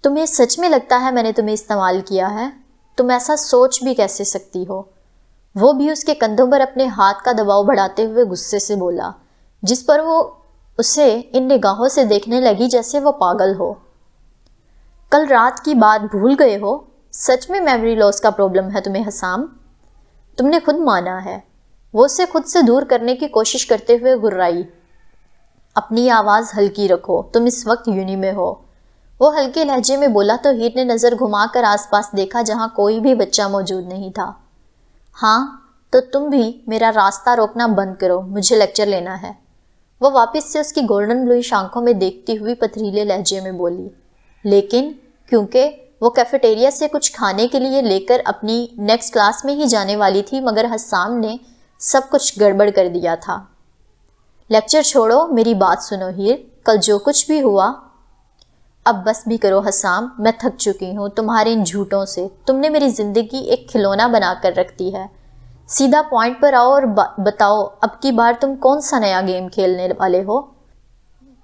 تمہیں سچ میں لگتا ہے میں نے تمہیں استعمال کیا ہے؟ تم ایسا سوچ بھی کیسے سکتی ہو؟ وہ بھی اس کے کندھوں پر اپنے ہاتھ کا دباؤ بڑھاتے ہوئے غصے سے بولا، جس پر وہ اسے ان نگاہوں سے دیکھنے لگی جیسے وہ پاگل ہو۔ کل رات کی بات بھول گئے ہو؟ سچ میں میموری لاس کا پرابلم ہے تمہیں حسام؟ تم نے خود مانا ہے۔ وہ اسے خود سے دور کرنے کی کوشش کرتے ہوئے گرائی۔ اپنی آواز ہلکی رکھو، تم اس وقت یونی میں ہو۔ وہ ہلکے لہجے میں بولا تو ہیر نے نظر گھما کر آس پاس دیکھا جہاں کوئی بھی بچہ موجود نہیں تھا۔ ہاں تو تم بھی میرا راستہ روکنا بند کرو، مجھے لیکچر لینا ہے۔ وہ واپس سے اس کی گولڈن بلوئش آنکھوں میں دیکھتی ہوئی پتھریلے لہجے میں بولی، لیکن کیونکہ وہ کیفیٹیریا سے کچھ کھانے کے لیے لے کر اپنی نیکسٹ کلاس میں ہی جانے والی تھی، مگر حسام نے سب کچھ گڑبڑ کر دیا تھا۔ لیکچر چھوڑو، میری بات سنو ہیر، کل جو کچھ بھی ہوا اب بس بھی کرو حسام، میں تھک چکی ہوں تمہارے ان جھوٹوں سے۔ تم نے میری زندگی ایک کھلونا بنا کر رکھ دی ہے۔ سیدھا پوائنٹ پر آؤ اور بتاؤ اب کی بار تم کون سا نیا گیم کھیلنے والے ہو؟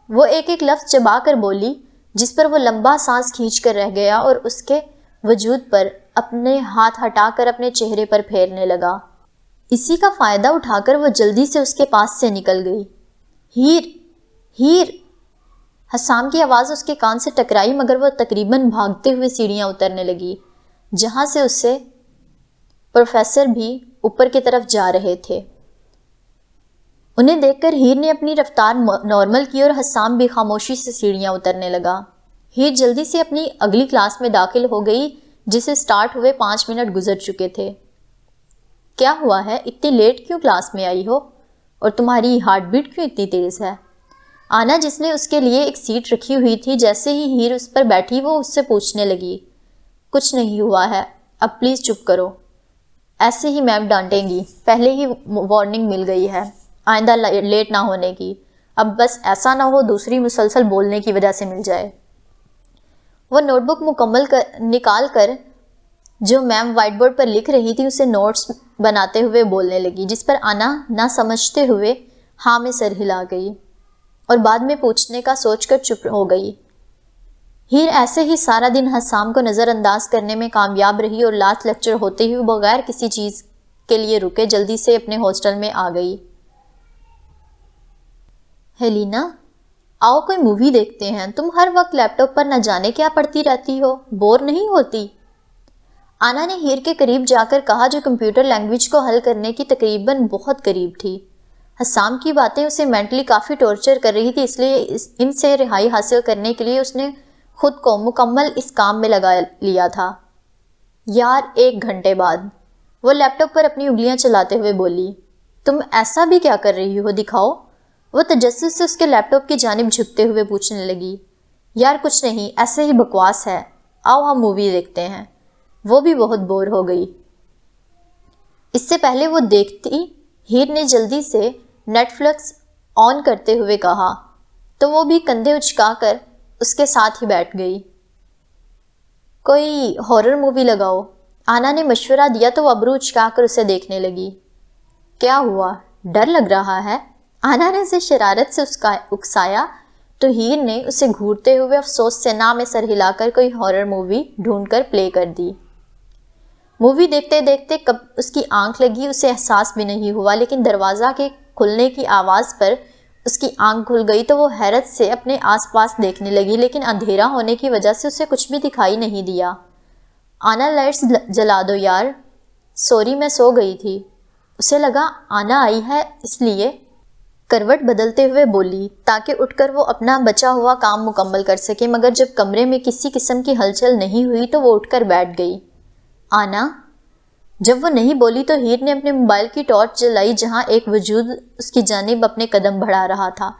وہ ایک ایک لفظ چبا کر بولی، جس پر وہ لمبا سانس کھینچ کر رہ گیا اور اس کے وجود پر اپنے ہاتھ ہٹا کر اپنے چہرے پر پھیرنے لگا۔ اسی کا فائدہ اٹھا کر وہ جلدی سے اس کے پاس سے نکل گئی۔ ہیر، ہیر! حسام کی آواز اس کے کان سے ٹکرائی، مگر وہ تقریباً بھاگتے ہوئے سیڑھیاں اترنے لگی، جہاں سے اسے پروفیسر بھی اوپر کی طرف جا رہے تھے۔ انہیں دیکھ کر ہیر نے اپنی رفتار نارمل کی اور حسام بھی خاموشی سے سیڑھیاں اترنے لگا۔ ہیر جلدی سے اپنی اگلی کلاس میں داخل ہو گئی، جسے سٹارٹ ہوئے 5 منٹ گزر چکے تھے۔ کیا ہوا ہے؟ اتنی لیٹ کیوں کلاس میں آئی ہو؟ اور تمہاری ہارٹ بیٹ کیوں اتنی تیز ہے؟ آنا، جس نے اس کے لیے ایک سیٹ رکھی ہوئی تھی، جیسے ہی ہیر اس پر بیٹھی وہ اس سے پوچھنے لگی۔ کچھ نہیں ہوا ہے، اب پلیز چپ کرو، ایسے ہی میم ڈانٹیں گی، پہلے ہی وارننگ مل گئی ہے آئندہ لیٹ نہ ہونے کی، اب بس ایسا نہ ہو دوسری مسلسل بولنے کی وجہ سے مل جائے۔ وہ نوٹ بک نکال کر جو میم وائٹ بورڈ پر لکھ رہی تھی اسے نوٹس بناتے ہوئے بولنے لگی، جس پر آنا نہ سمجھتے ہوئے ہاں میں سر ہلا گئی اور بعد میں پوچھنے کا سوچ کر چپ ہو گئی۔ ہیر ایسے ہی سارا دن حسام کو نظر انداز کرنے میں کامیاب رہی اور لاسٹ لیکچر ہوتے ہی بغیر کسی چیز کے لیے رکے جلدی سے اپنے ہاسٹل میں آ گئی۔ ہیلینا، آؤ کوئی مووی دیکھتے ہیں، تم ہر وقت لیپ ٹاپ پر نہ جانے کیا پڑھتی رہتی ہو، بور نہیں ہوتی؟ آنا نے ہیر کے قریب جا کر کہا، جو کمپیوٹر لینگویج کو حل کرنے کی تقریباً بہت قریب تھی۔ حسام کی باتیں اسے مینٹلی کافی ٹارچر کر رہی تھی، اس لیے ان سے رہائی حاصل کرنے کے لیے اس نے خود کو مکمل اس کام میں لگا لیا تھا۔ یار، 1 گھنٹے بعد وہ لیپ ٹاپ پر اپنی انگلیاں چلاتے ہوئے بولی، تم ایسا بھی کیا کر رہی ہو، دکھاؤ۔ وہ تجسس سے اس کے لیپ ٹاپ کی جانب جھکتے ہوئے پوچھنے لگی۔ یار کچھ نہیں، ایسے ہی بکواس ہے، آؤ ہم مووی دیکھتے ہیں۔ وہ بھی بہت بور ہو گئی۔ اس سے پہلے وہ دیکھتی، ہیر نے جلدی سے نیٹ فلکس آن کرتے ہوئے کہا، تو وہ بھی کندھے اچکا کر اس کے ساتھ ہی بیٹھ گئی۔ کوئی ہارر مووی لگاؤ، آنا نے مشورہ دیا تو وہ ابرو اچکا کر اسے دیکھنے لگی۔ کیا ہوا؟ ڈر لگ رہا ہے؟ آنا نے اسے شرارت سے اکسایا تو ہیر نے اسے گھورتے ہوئے افسوس سے نہ میں سر ہلا کر کوئی ہارر مووی ڈھونڈ کر پلے کر دی۔ مووی دیکھتے دیکھتے کب اس کی آنکھ لگی اسے احساس بھی نہیں ہوا، لیکن دروازہ کے کھلنے کی آواز پر اس کی آنکھ کھل گئی تو وہ حیرت سے اپنے آس پاس دیکھنے لگی، لیکن اندھیرا ہونے کی وجہ سے اسے کچھ بھی دکھائی نہیں دیا۔ آنا لائٹس جلا دو یار۔ سوری میں سو گئی تھی۔ اسے لگا آنا آئی ہے اس لیے کروٹ بدلتے ہوئے بولی تاکہ اٹھ کر وہ اپنا بچا ہوا کام مکمل کر سکے، مگر جب کمرے میں کسی قسم کی ہلچل نہیں ہوئی تو وہ اٹھ کر بیٹھ گئی۔ آنا؟ جب وہ نہیں بولی تو ہیر نے اپنے موبائل کی ٹارچ جلائی جہاں ایک وجود اس کی جانب اپنے قدم بڑھا رہا تھا،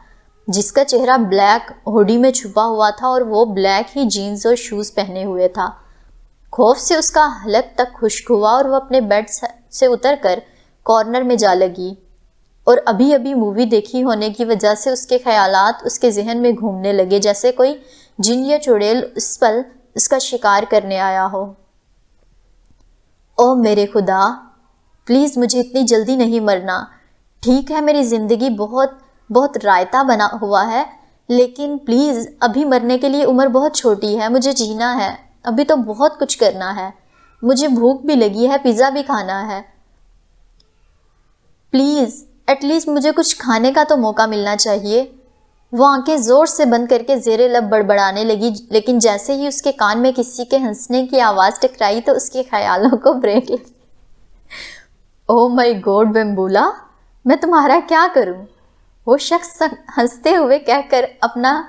جس کا چہرہ بلیک ہوڈی میں چھپا ہوا تھا اور وہ بلیک ہی جینز اور شوز پہنے ہوئے تھا۔ خوف سے اس کا حلق تک خشک ہوا اور وہ اپنے بیڈ سے اتر کر کارنر میں جا لگی، اور ابھی ابھی مووی دیکھی ہونے کی وجہ سے اس کے خیالات اس کے ذہن میں گھومنے لگے جیسے کوئی جن یا چڑیل اس پل اس کا شکار کرنے آیا ہو۔ او میرے خدا، پلیز مجھے اتنی جلدی نہیں مرنا۔ ٹھیک ہے میری زندگی بہت رائتا بنا ہوا ہے، لیکن پلیز ابھی مرنے کے لیے عمر بہت چھوٹی ہے، مجھے جینا ہے، ابھی تو بہت کچھ کرنا ہے، مجھے بھوک بھی لگی ہے، پیزا بھی کھانا ہے۔ پلیز ایٹ لیسٹ مجھے کچھ کھانے کا تو موقع ملنا چاہیے۔ وہ آنکھیں زور سے بند کر کے زیر لب بڑبڑانے لگی، لیکن جیسے ہی اس کے کان میں کسی کے ہنسنے کی آواز ٹکرائی تو اس کے خیالوں کو بریک لگی۔ او مائی گاڈ بیمبولا، میں تمہارا کیا کروں؟ وہ شخص ہنستے ہوئے کہہ کر اپنا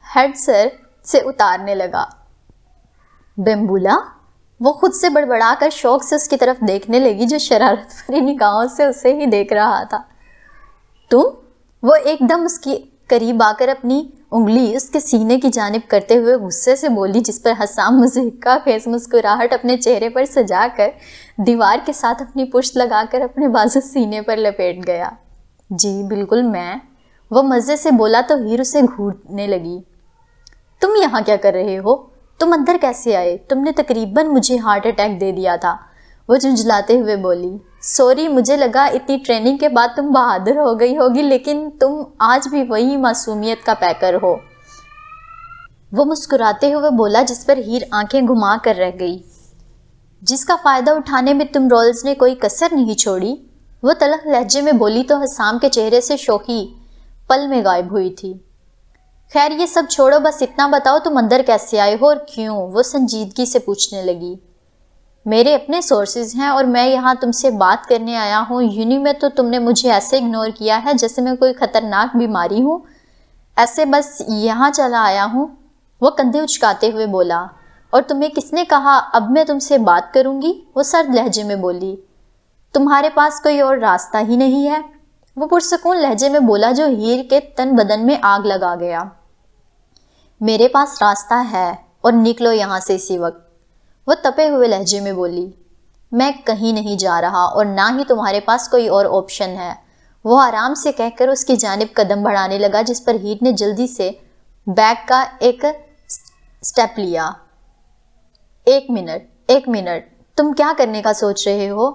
ہیڈ سر سے اتارنے لگا۔ بیمبولا؟ وہ خود سے بڑبڑا کر شوق سے اس کی طرف دیکھنے لگی جو شرارت بھری نگاہوں سے اسے ہی دیکھ رہا تھا۔ تم؟ وہ ایک دم اس کی قریب آ کر اپنی انگلی اس کے سینے کی جانب کرتے ہوئے غصے سے بولی، جس پر حسام مضحکہ خیز مسکراہٹ اپنے چہرے پر سجا کر دیوار کے ساتھ اپنی پشت لگا کر اپنے بازو سینے پر لپیٹ گیا۔ جی بالکل میں، وہ مزے سے بولا تو ہیر اسے گھورنے لگی۔ تم یہاں کیا کر رہے ہو؟ تم اندر کیسے آئے؟ تم نے تقریباً مجھے ہارٹ اٹیک دے دیا تھا، وہ جھنجھلاتے ہوئے بولی۔ سوری، مجھے لگا اتنی ٹریننگ کے بعد تم بہادر ہو گئی ہوگی، لیکن تم آج بھی وہی معصومیت کا پیکر ہو، وہ مسکراتے ہوئے بولا، جس پر ہیر آنکھیں گھما کر رہ گئی۔ جس کا فائدہ اٹھانے میں تم رولز نے کوئی کسر نہیں چھوڑی، وہ تلخ لہجے میں بولی تو حسام کے چہرے سے شوخی پل میں غائب ہوئی تھی۔ خیر یہ سب چھوڑو، بس اتنا بتاؤ تم اندر کیسے آئے ہو اور کیوں؟ وہ سنجیدگی سے پوچھنے لگی۔ میرے اپنے سورسز ہیں اور میں یہاں تم سے بات کرنے آیا ہوں، یونی میں تو تم نے مجھے ایسے اگنور کیا ہے جیسے میں کوئی خطرناک بیماری ہوں، ایسے بس یہاں چلا آیا ہوں، وہ کندھے اچکاتے ہوئے بولا۔ اور تمہیں کس نے کہا اب میں تم سے بات کروں گی؟ وہ سرد لہجے میں بولی۔ تمہارے پاس کوئی اور راستہ ہی نہیں ہے، وہ پرسکون لہجے میں بولا جو ہیر کے تن بدن میں آگ لگا گیا۔ میرے پاس راستہ ہے اور نکلو یہاں سے اسی وقت، وہ تپے ہوئے لہجے میں بولی۔ میں کہیں نہیں جا رہا اور نہ ہی تمہارے پاس کوئی اور آپشن ہے، وہ آرام سے کہہ کر اس کی جانب قدم بڑھانے لگا، جس پر ہیر نے جلدی سے بیگ کا ایک سٹیپ لیا۔ ایک منٹ، تم کیا کرنے کا سوچ رہے ہو؟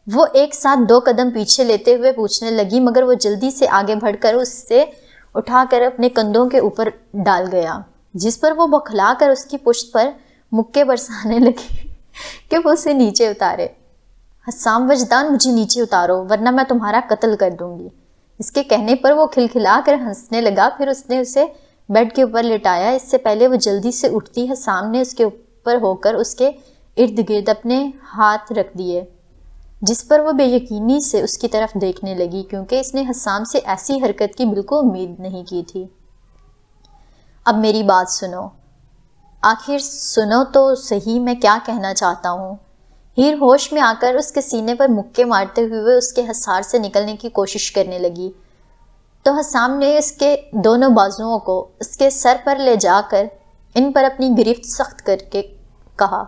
وہ ایک ساتھ 2 قدم پیچھے لیتے ہوئے پوچھنے لگی، مگر وہ جلدی سے آگے بڑھ کر اس سے اٹھا کر اپنے کندھوں کے اوپر ڈال گیا، جس پر وہ بکھلا کر اس کی پشت پر مکے برسانے لگی کہ وہ اسے نیچے اتارے۔ حسام وجدان، مجھے نیچے اتارو ورنہ میں تمہارا قتل کر دوں گی۔ اس کے کہنے پر وہ کھلکھلا کر ہنسنے لگا، پھر اس نے اسے بیڈ کے اوپر لٹایا۔ اس سے پہلے وہ جلدی سے اٹھتی، حسام نے اس کے اوپر ہو کر اس کے ارد گرد اپنے ہاتھ رکھ دیے، جس پر وہ بے یقینی سے اس کی طرف دیکھنے لگی، کیونکہ اس نے حسام سے ایسی حرکت کی بالکل امید نہیں کی تھی۔ اب میری بات سنو، آخر سنو تو صحیح میں کیا کہنا چاہتا ہوں۔ ہیر ہوش میں آ کر اس کے سینے پر مکے مارتے ہوئے اس کے حصار سے نکلنے کی کوشش کرنے لگی، تو حسام نے اس کے دونوں بازوؤں کو اس کے سر پر لے جا کر ان پر اپنی گرفت سخت کر کے کہا،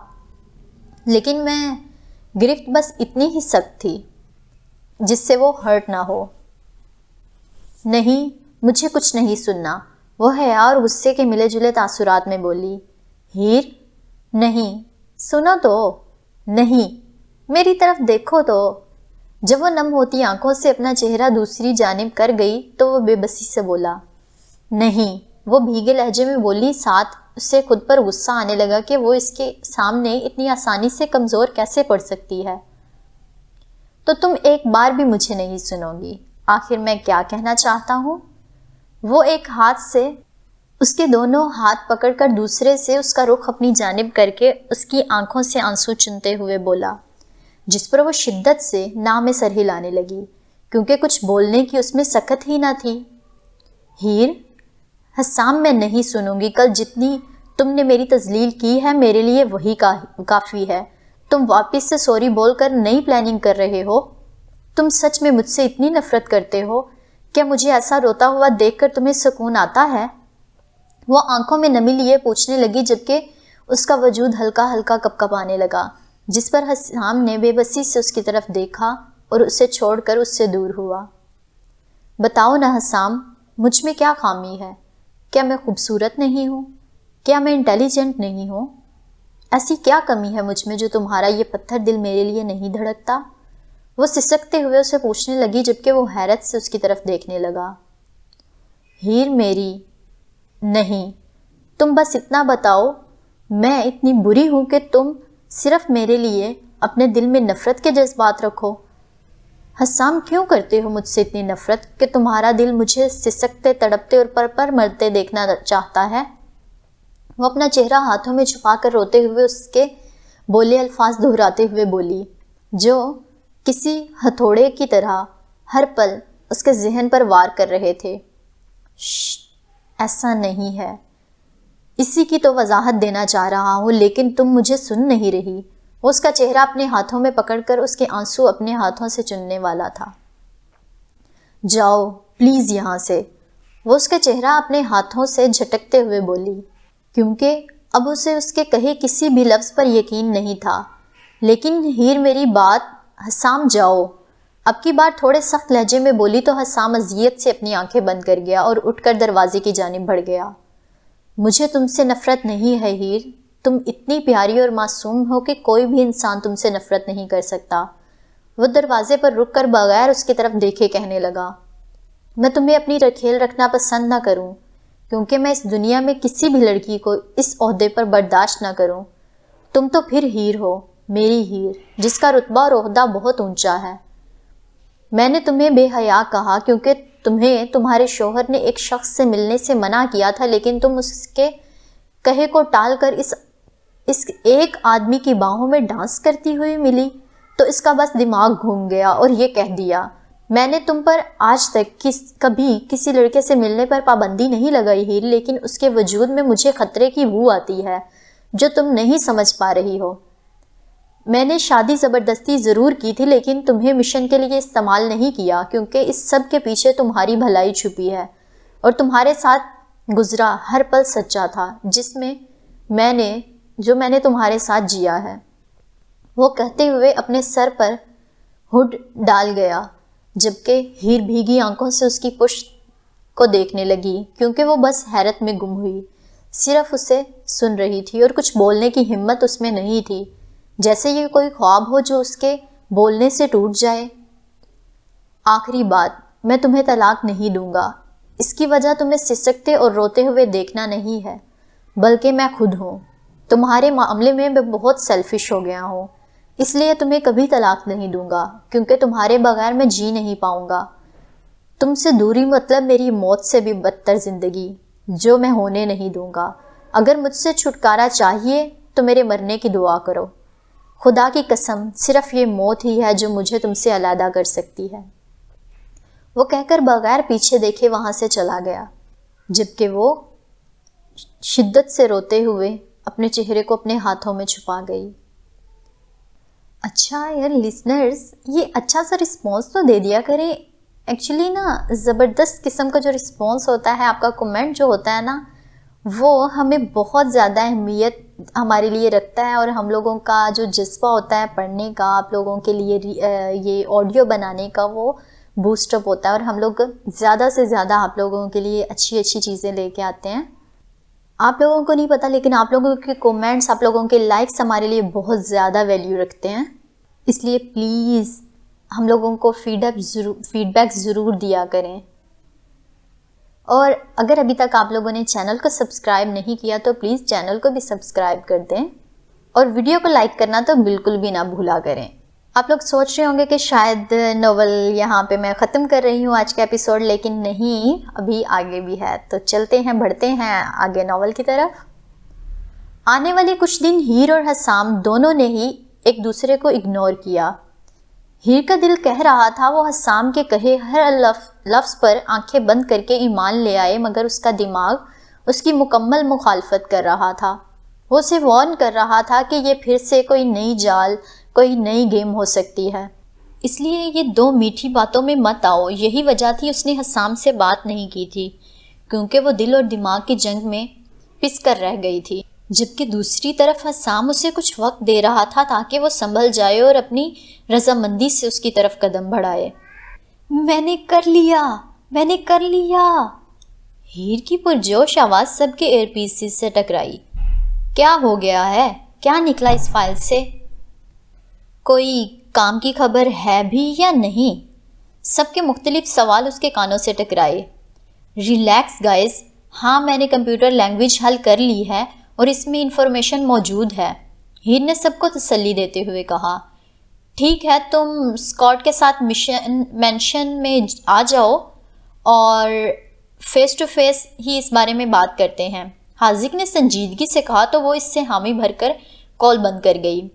لیکن میں گرفت بس اتنی ہی سخت تھی جس سے وہ ہرٹ نہ ہو۔ نہیں، مجھے کچھ نہیں سننا، وہ حیا اور غصے کے ملے جلے تاثرات میں بولی۔ ہیر، نہیں، سنو تو، نہیں، میری طرف دیکھو تو، جب وہ نم ہوتی آنکھوں سے اپنا چہرہ دوسری جانب کر گئی تو وہ بے بسی سے بولا، نہیں، وہ بھیگے لہجے میں بولی، ساتھ اسے خود پر غصہ آنے لگا کہ وہ اس کے سامنے اتنی آسانی سے کمزور کیسے پڑ سکتی ہے۔ تو تم ایک بار بھی مجھے نہیں سنو گی، آخر میں کیا کہنا چاہتا ہوں؟ وہ ایک ہاتھ سے اس کے دونوں ہاتھ پکڑ کر دوسرے سے اس کا رخ اپنی جانب کر کے اس کی آنکھوں سے آنسو چنتے ہوئے بولا، جس پر وہ شدت سے ناک میں سر ہلانے لگی، کیونکہ کچھ بولنے کی اس میں سکت ہی نہ تھی۔ ہیر، حسام، میں نہیں سنوں گی، کل جتنی تم نے میری تذلیل کی ہے میرے لیے وہی کافی ہے۔ تم واپس سے سوری بول کر نئی پلاننگ کر رہے ہو؟ تم سچ میں مجھ سے اتنی نفرت کرتے ہو؟ کیا مجھے ایسا روتا ہوا دیکھ کر تمہیں سکون آتا ہے؟ وہ آنکھوں میں نمی لیے پوچھنے لگی، جبکہ اس کا وجود ہلکا ہلکا کپکپانے لگا، جس پر حسام نے بے بسی سے اس کی طرف دیکھا اور اسے چھوڑ کر اس سے دور ہوا۔ بتاؤ نا حسام، مجھ میں کیا خامی ہے؟ کیا میں خوبصورت نہیں ہوں؟ کیا میں انٹیلیجنٹ نہیں ہوں؟ ایسی کیا کمی ہے مجھ میں جو تمہارا یہ پتھر دل میرے لیے نہیں دھڑکتا؟ وہ سسکتے ہوئے اسے پوچھنے لگی، جبکہ وہ حیرت سے اس کی طرف دیکھنے لگا۔ ہیر میری، نہیں، تم بس اتنا بتاؤ، میں اتنی بری ہوں کہ تم صرف میرے لیے اپنے دل میں نفرت کے جذبات رکھو؟ حسام، کیوں کرتے ہو مجھ سے اتنی نفرت کہ تمہارا دل مجھے سسکتے، تڑپتے اور پر مرتے دیکھنا چاہتا ہے؟ وہ اپنا چہرہ ہاتھوں میں چھپا کر روتے ہوئے اس کے بولے الفاظ دہراتے ہوئے بولی، جو کسی ہتھوڑے کی طرح ہر پل اس کے ذہن پر وار کر رہے تھے۔ ایسا نہیں ہے، اسی کی تو وضاحت دینا چاہ رہا ہوں، لیکن تم مجھے سن نہیں رہی۔ وہ اس کا چہرہ اپنے ہاتھوں میں پکڑ کر اس کے آنسو اپنے ہاتھوں سے چننے والا تھا۔ جاؤ پلیز یہاں سے، وہ اس کا چہرہ اپنے ہاتھوں سے جھٹکتے ہوئے بولی، کیونکہ اب اسے اس کے کہے کسی بھی لفظ پر یقین نہیں تھا۔ لیکن ہیر میری بات، حسام جاؤ۔ اب کی بار تھوڑے سخت لہجے میں بولی تو حسام اذیت سے اپنی آنکھیں بند کر گیا اور اٹھ کر دروازے کی جانب بڑھ گیا۔ مجھے تم سے نفرت نہیں ہے ہیر، تم اتنی پیاری اور معصوم ہو کہ کوئی بھی انسان تم سے نفرت نہیں کر سکتا۔ وہ دروازے پر رک کر بغیر اس کی طرف دیکھے کہنے لگا، میں تمہیں اپنی کھیل رکھنا پسند نہ کروں، کیونکہ میں اس دنیا میں کسی بھی لڑکی کو اس عہدے پر برداشت نہ کروں۔ تم تو پھر ہیر ہو، میری ہیر، جس کا رتبہ اور عہدہ بہت اونچا ہے۔ میں نے تمہیں بے حیا کہا کیونکہ تمہیں تمہارے شوہر نے ایک شخص سے ملنے سے منع کیا تھا، لیکن تم اس کے کہے کو ٹال کر اس ایک آدمی کی باہوں میں ڈانس کرتی ہوئی ملی، تو اس کا بس دماغ گھوم گیا اور یہ کہہ دیا، میں نے تم پر آج تک کبھی کسی لڑکے سے ملنے پر پابندی نہیں لگائی ہیر، لیکن اس کے وجود میں مجھے خطرے کی بو آتی ہے جو تم نہیں سمجھ پا رہی ہو۔ میں نے شادی زبردستی ضرور کی تھی، لیکن تمہیں مشن کے لیے استعمال نہیں کیا، کیونکہ اس سب کے پیچھے تمہاری بھلائی چھپی ہے، اور تمہارے ساتھ گزرا ہر پل سچا تھا جو میں نے تمہارے ساتھ جیا ہے۔ وہ کہتے ہوئے اپنے سر پر ہڈ ڈال گیا، جبکہ ہیر بھیگی آنکھوں سے اس کی پشت کو دیکھنے لگی، کیونکہ وہ بس حیرت میں گم ہوئی، صرف اسے سن رہی تھی اور کچھ بولنے کی ہمت اس میں نہیں تھی، جیسے یہ کوئی خواب ہو جو اس کے بولنے سے ٹوٹ جائے۔ آخری بات، میں تمہیں طلاق نہیں دوں گا، اس کی وجہ تمہیں سسکتے اور روتے ہوئے دیکھنا نہیں ہے، بلکہ میں خود ہوں۔ تمہارے معاملے میں بہت سیلفش ہو گیا ہوں، اس لیے تمہیں کبھی طلاق نہیں دوں گا، کیونکہ تمہارے بغیر میں جی نہیں پاؤں گا۔ تم سے دوری مطلب میری موت سے بھی بدتر زندگی، جو میں ہونے نہیں دوں گا۔ اگر مجھ سے چھٹکارا چاہیے تو میرے مرنے کی دعا کرو۔ خدا کی قسم، صرف یہ موت ہی ہے جو مجھے تم سے علیحدہ کر سکتی ہے۔ وہ کہہ کر بغیر پیچھے دیکھے وہاں سے چلا گیا، جبکہ وہ شدت سے روتے ہوئے اپنے چہرے کو اپنے ہاتھوں میں چھپا گئی۔ اچھا یار لسنرز، یہ اچھا سا رسپانس تو دے دیا کریں۔ ایکچولی نا زبردست قسم کا جو رسپانس ہوتا ہے، آپ کا کمنٹ جو ہوتا ہے نا، وہ ہمیں بہت زیادہ اہمیت ہمارے لیے رکھتا ہے، اور ہم لوگوں کا جو جذبہ ہوتا ہے پڑھنے کا، آپ لوگوں کے لیے یہ آڈیو بنانے کا، وہ بوسٹ اپ ہوتا ہے، اور ہم لوگ زیادہ سے زیادہ آپ لوگوں کے لیے اچھی اچھی چیزیں لے کے آتے ہیں۔ آپ لوگوں کو نہیں پتہ، لیکن آپ لوگوں کے کومنٹس، آپ لوگوں کے لائکس ہمارے لیے بہت زیادہ ویلیو رکھتے ہیں، اس لیے پلیز ہم لوگوں کو فیڈ بیک ضرور دیا کریں، اور اگر ابھی تک آپ لوگوں نے چینل کو سبسکرائب نہیں کیا تو پلیز چینل کو بھی سبسکرائب کر دیں، اور ویڈیو کو لائک کرنا تو بالکل بھی نہ بھولا کریں۔ آپ لوگ سوچ رہے ہوں گے کہ شاید ناول یہاں پہ میں ختم کر رہی ہوں آج کا ایپیسوڈ، لیکن نہیں، ابھی آگے بھی ہے، تو چلتے ہیں، بڑھتے ہیں آگے ناول کی طرف۔ آنے والے کچھ دن ہیر اور حسام دونوں نے ہی ایک دوسرے کو اگنور کیا۔ ہیر کا دل کہہ رہا تھا وہ حسام کے کہے ہر لفظ پر آنکھیں بند کر کے ایمان لے آئے، مگر اس کا دماغ اس کی مکمل مخالفت کر رہا تھا۔ وہ اسے وارن کر رہا تھا کہ یہ پھر سے کوئی نئی جال، کوئی نئی گیم ہو سکتی ہے، اس لیے یہ دو میٹھی باتوں میں مت آؤ۔ یہی وجہ تھی اس نے حسام سے بات نہیں کی تھی، کیونکہ وہ دل اور دماغ کی جنگ میں پس کر رہ گئی تھی، جبکہ دوسری طرف حسام اسے کچھ وقت دے رہا تھا تاکہ وہ سنبھل جائے اور اپنی رضامندی سے اس کی طرف قدم بڑھائے۔ میں نے کر لیا۔ ہیر کی پرجوش آواز سب کے ایئر پیسز سے ٹکرائی۔ کیا ہو گیا ہے؟ کیا نکلا اس فائل سے؟ کوئی کام کی خبر ہے بھی یا نہیں؟ سب کے مختلف سوال اس کے کانوں سے ٹکرائے۔ ریلیکس گائز، ہاں میں نے کمپیوٹر لینگویج حل کر لی ہے اور اس میں انفارمیشن موجود ہے، ہیر نے سب کو تسلی دیتے ہوئے کہا۔ ٹھیک ہے، تم اسکاٹ کے ساتھ مینشن میں آ جاؤ اور فیس ٹو فیس ہی اس بارے میں بات کرتے ہیں، حاذق نے سنجیدگی سے کہا تو وہ اس سے حامی بھر کر کال بند کر گئی۔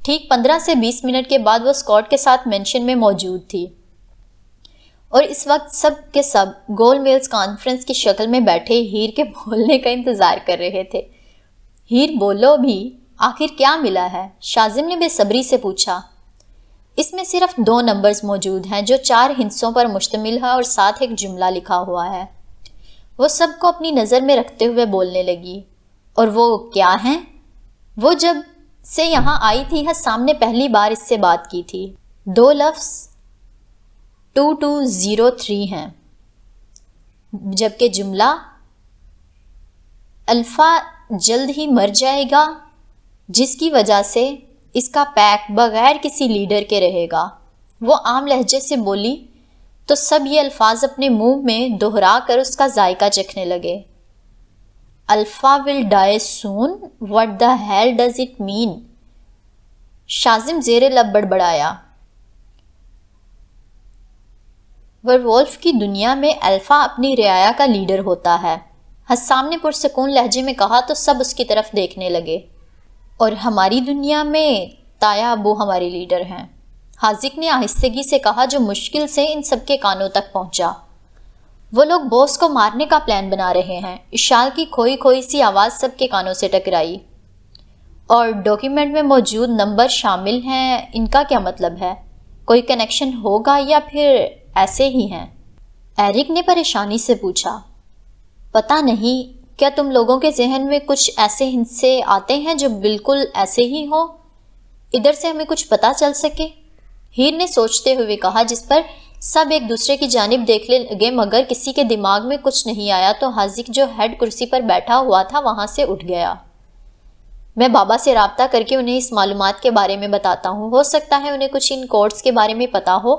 ٹھیک 15 سے 20 منٹ کے بعد وہ اسکاٹ کے ساتھ مینشن میں موجود تھی، اور اس وقت سب کے سب گول میلز کانفرنس کی شکل میں بیٹھے ہیر کے بولنے کا انتظار کر رہے تھے۔ ہیر بولو بھی، آخر کیا ملا ہے؟ شازم نے بے صبری سے پوچھا۔ اس میں صرف 2 نمبرز موجود ہیں جو 4 ہندسوں پر مشتمل ہے اور ساتھ ایک جملہ لکھا ہوا ہے۔ وہ سب کو اپنی نظر میں رکھتے ہوئے بولنے لگی۔ اور وہ کیا ہیں؟ وہ جب سے یہاں آئی تھی حسام نے پہلی بار اس سے بات کی تھی۔ 2 لفظ 2203 ہیں، جبکہ جملہ الفا جلد ہی مر جائے گا، جس کی وجہ سے اس کا پیک بغیر کسی لیڈر کے رہے گا۔ وہ عام لہجے سے بولی تو سب یہ الفاظ اپنے منہ میں دہرا کر اس کا ذائقہ چکھنے لگے۔ Alpha will die soon, what the hell does it mean? Shazam زیر لب بڑبڑایا۔ ورولف کی دنیا میں الفا اپنی رعایا کا لیڈر ہوتا ہے، حسام نے پرسکون لہجے میں کہا تو سب اس کی طرف دیکھنے لگے۔ اور ہماری دنیا میں تایا ابو ہمارے لیڈر ہیں، حاذق نے آہستگی سے کہا جو مشکل سے ان سب کے کانوں تک پہنچا۔ وہ لوگ بوس کو مارنے کا پلان بنا رہے ہیں۔ اشال کی کھوئی کھوئی سی آواز سب کے کانوں سے ٹکرائی۔ اور ڈاکیومنٹ میں موجود نمبر شامل ہیں، ان کا کیا مطلب ہے؟ کوئی کنیکشن ہوگا یا پھر ایسے ہی ہیں؟ ایرک نے پریشانی سے پوچھا۔ پتہ نہیں، کیا تم لوگوں کے ذہن میں کچھ ایسے ہندسے آتے ہیں جو بالکل ایسے ہی ہوں، ادھر سے ہمیں کچھ پتہ چل سکے؟ ہیر نے سوچتے ہوئے کہا، جس پر سب ایک دوسرے کی جانب دیکھنے لگے، مگر کسی کے دماغ میں کچھ نہیں آیا تو حاذق جو ہیڈ کرسی پر بیٹھا ہوا تھا وہاں سے اٹھ گیا۔ میں بابا سے رابطہ کر کے انہیں اس معلومات کے بارے میں بتاتا ہوں، ہو سکتا ہے انہیں کچھ ان کوڈز کے بارے میں پتہ ہو۔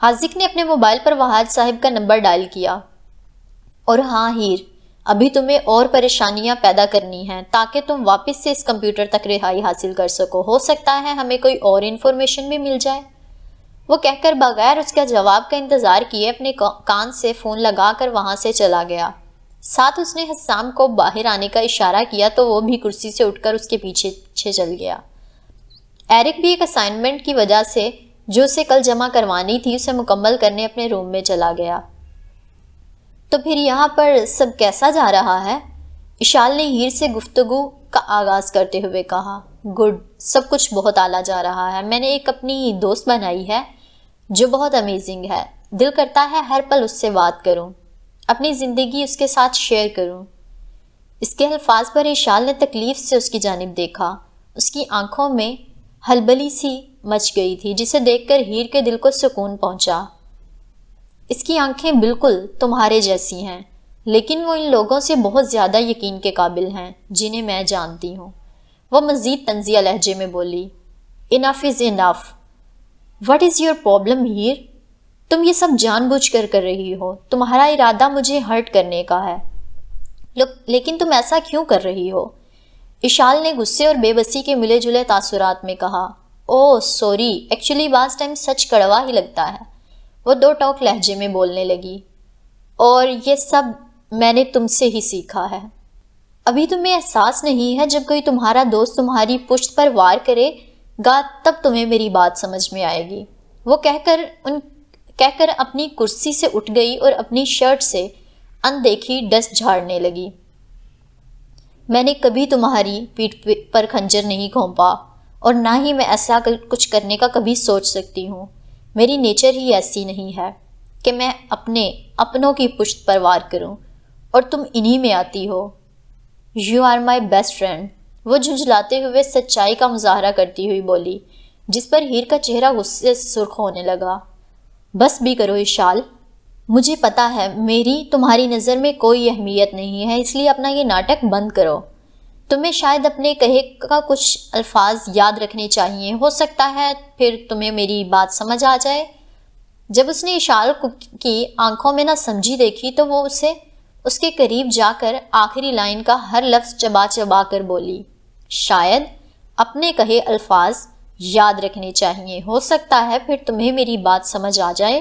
حاذق نے اپنے موبائل پر وہاج صاحب کا نمبر ڈائل کیا۔ اور ہاں ہیر، ابھی تمہیں اور پریشانیاں پیدا کرنی ہیں تاکہ تم واپس سے اس کمپیوٹر تک رہائی حاصل کر سکو، ہو سکتا ہے ہمیں کوئی اور انفارمیشن بھی مل جائے۔ وہ کہہ کر بغیر اس کا جواب کا انتظار کیے اپنے کان سے فون لگا کر وہاں سے چلا گیا۔ ساتھ اس نے حسام کو باہر آنے کا اشارہ کیا تو وہ بھی کرسی سے اٹھ کر اس کے پیچھے چل گیا۔ ایرک بھی ایک اسائنمنٹ کی وجہ سے جو اسے کل جمع کروانی تھی اسے مکمل کرنے اپنے روم میں چلا گیا۔ تو پھر یہاں پر سب کیسا جا رہا ہے؟ اشال نے ہیر سے گفتگو کا آغاز کرتے ہوئے کہا۔ گڈ، سب کچھ بہت اعلیٰ جا رہا ہے۔ میں نے ایک اپنی دوست بنائی ہے جو بہت امیزنگ ہے، دل کرتا ہے ہر پل اس سے بات کروں، اپنی زندگی اس کے ساتھ شیئر کروں۔ اس کے الفاظ پر اشال نے تکلیف سے اس کی جانب دیکھا۔ اس کی آنکھوں میں ہلبلی سی مچ گئی تھی جسے دیکھ کر ہیر کے دل کو سکون پہنچا۔ اس کی آنکھیں بالکل تمہارے جیسی ہیں، لیکن وہ ان لوگوں سے بہت زیادہ یقین کے قابل ہیں جنہیں میں جانتی ہوں۔ وہ مزید طنزیہ لہجے میں بولی۔ انف از انف، وٹ از یور پرابلم ہیر؟ تم یہ سب جان بوجھ کر رہی ہو. تمہارا ارادہ مجھے ہرٹ کرنے کا ہے. لیکن تم ایسا کیوں کر رہی ہو؟ اشال نے غصے اور بے بسی کے ملے جلے تاثرات میں کہا. اوہ سوری، ایکچولی بعض ٹائم سچ کڑوا ہی لگتا ہے. وہ دو ٹوک لہجے میں بولنے لگی. اور یہ سب میں نے تم سے ہی سیکھا ہے. ابھی تمہیں احساس نہیں ہے جب کوئی تمہارا دوست تمہاری پشت پر وار کرے گا تب تمہیں میری بات سمجھ میں آئے گی. وہ کہہ کر اپنی کرسی سے اٹھ گئی اور اپنی شرٹ سے اندیکھی ڈسٹ جھاڑنے لگی. میں نے کبھی تمہاری پیٹھ پر خنجر نہیں گھونپا اور نہ ہی میں ایسا کچھ کرنے کا کبھی سوچ سکتی ہوں. میری نیچر ہی ایسی نہیں ہے کہ میں اپنوں کی پشت پر وار کروں اور تم انہی میں آتی ہو. You are my best friend. وہ جھنجھلاتے ہوئے سچائی کا مظاہرہ کرتی ہوئی بولی، جس پر ہیر کا چہرہ غصے سے سرخ ہونے لگا. بس بھی کرو اشال، مجھے پتا ہے میری تمہاری نظر میں کوئی اہمیت نہیں ہے، اس لیے اپنا یہ ناٹک بند کرو. تمہیں شاید اپنے کہے کا کچھ الفاظ یاد رکھنے چاہیے، ہو سکتا ہے پھر تمہیں میری بات سمجھ آ جائے. جب اس نے اشال کی آنکھوں میں نہ سمجھی دیکھی تو وہ اس کے قریب جا کر آخری لائن کا ہر لفظ چبا چبا کر بولی. شاید اپنے کہے الفاظ یاد رکھنے چاہیے، ہو سکتا ہے پھر تمہیں میری بات سمجھ آ جائے.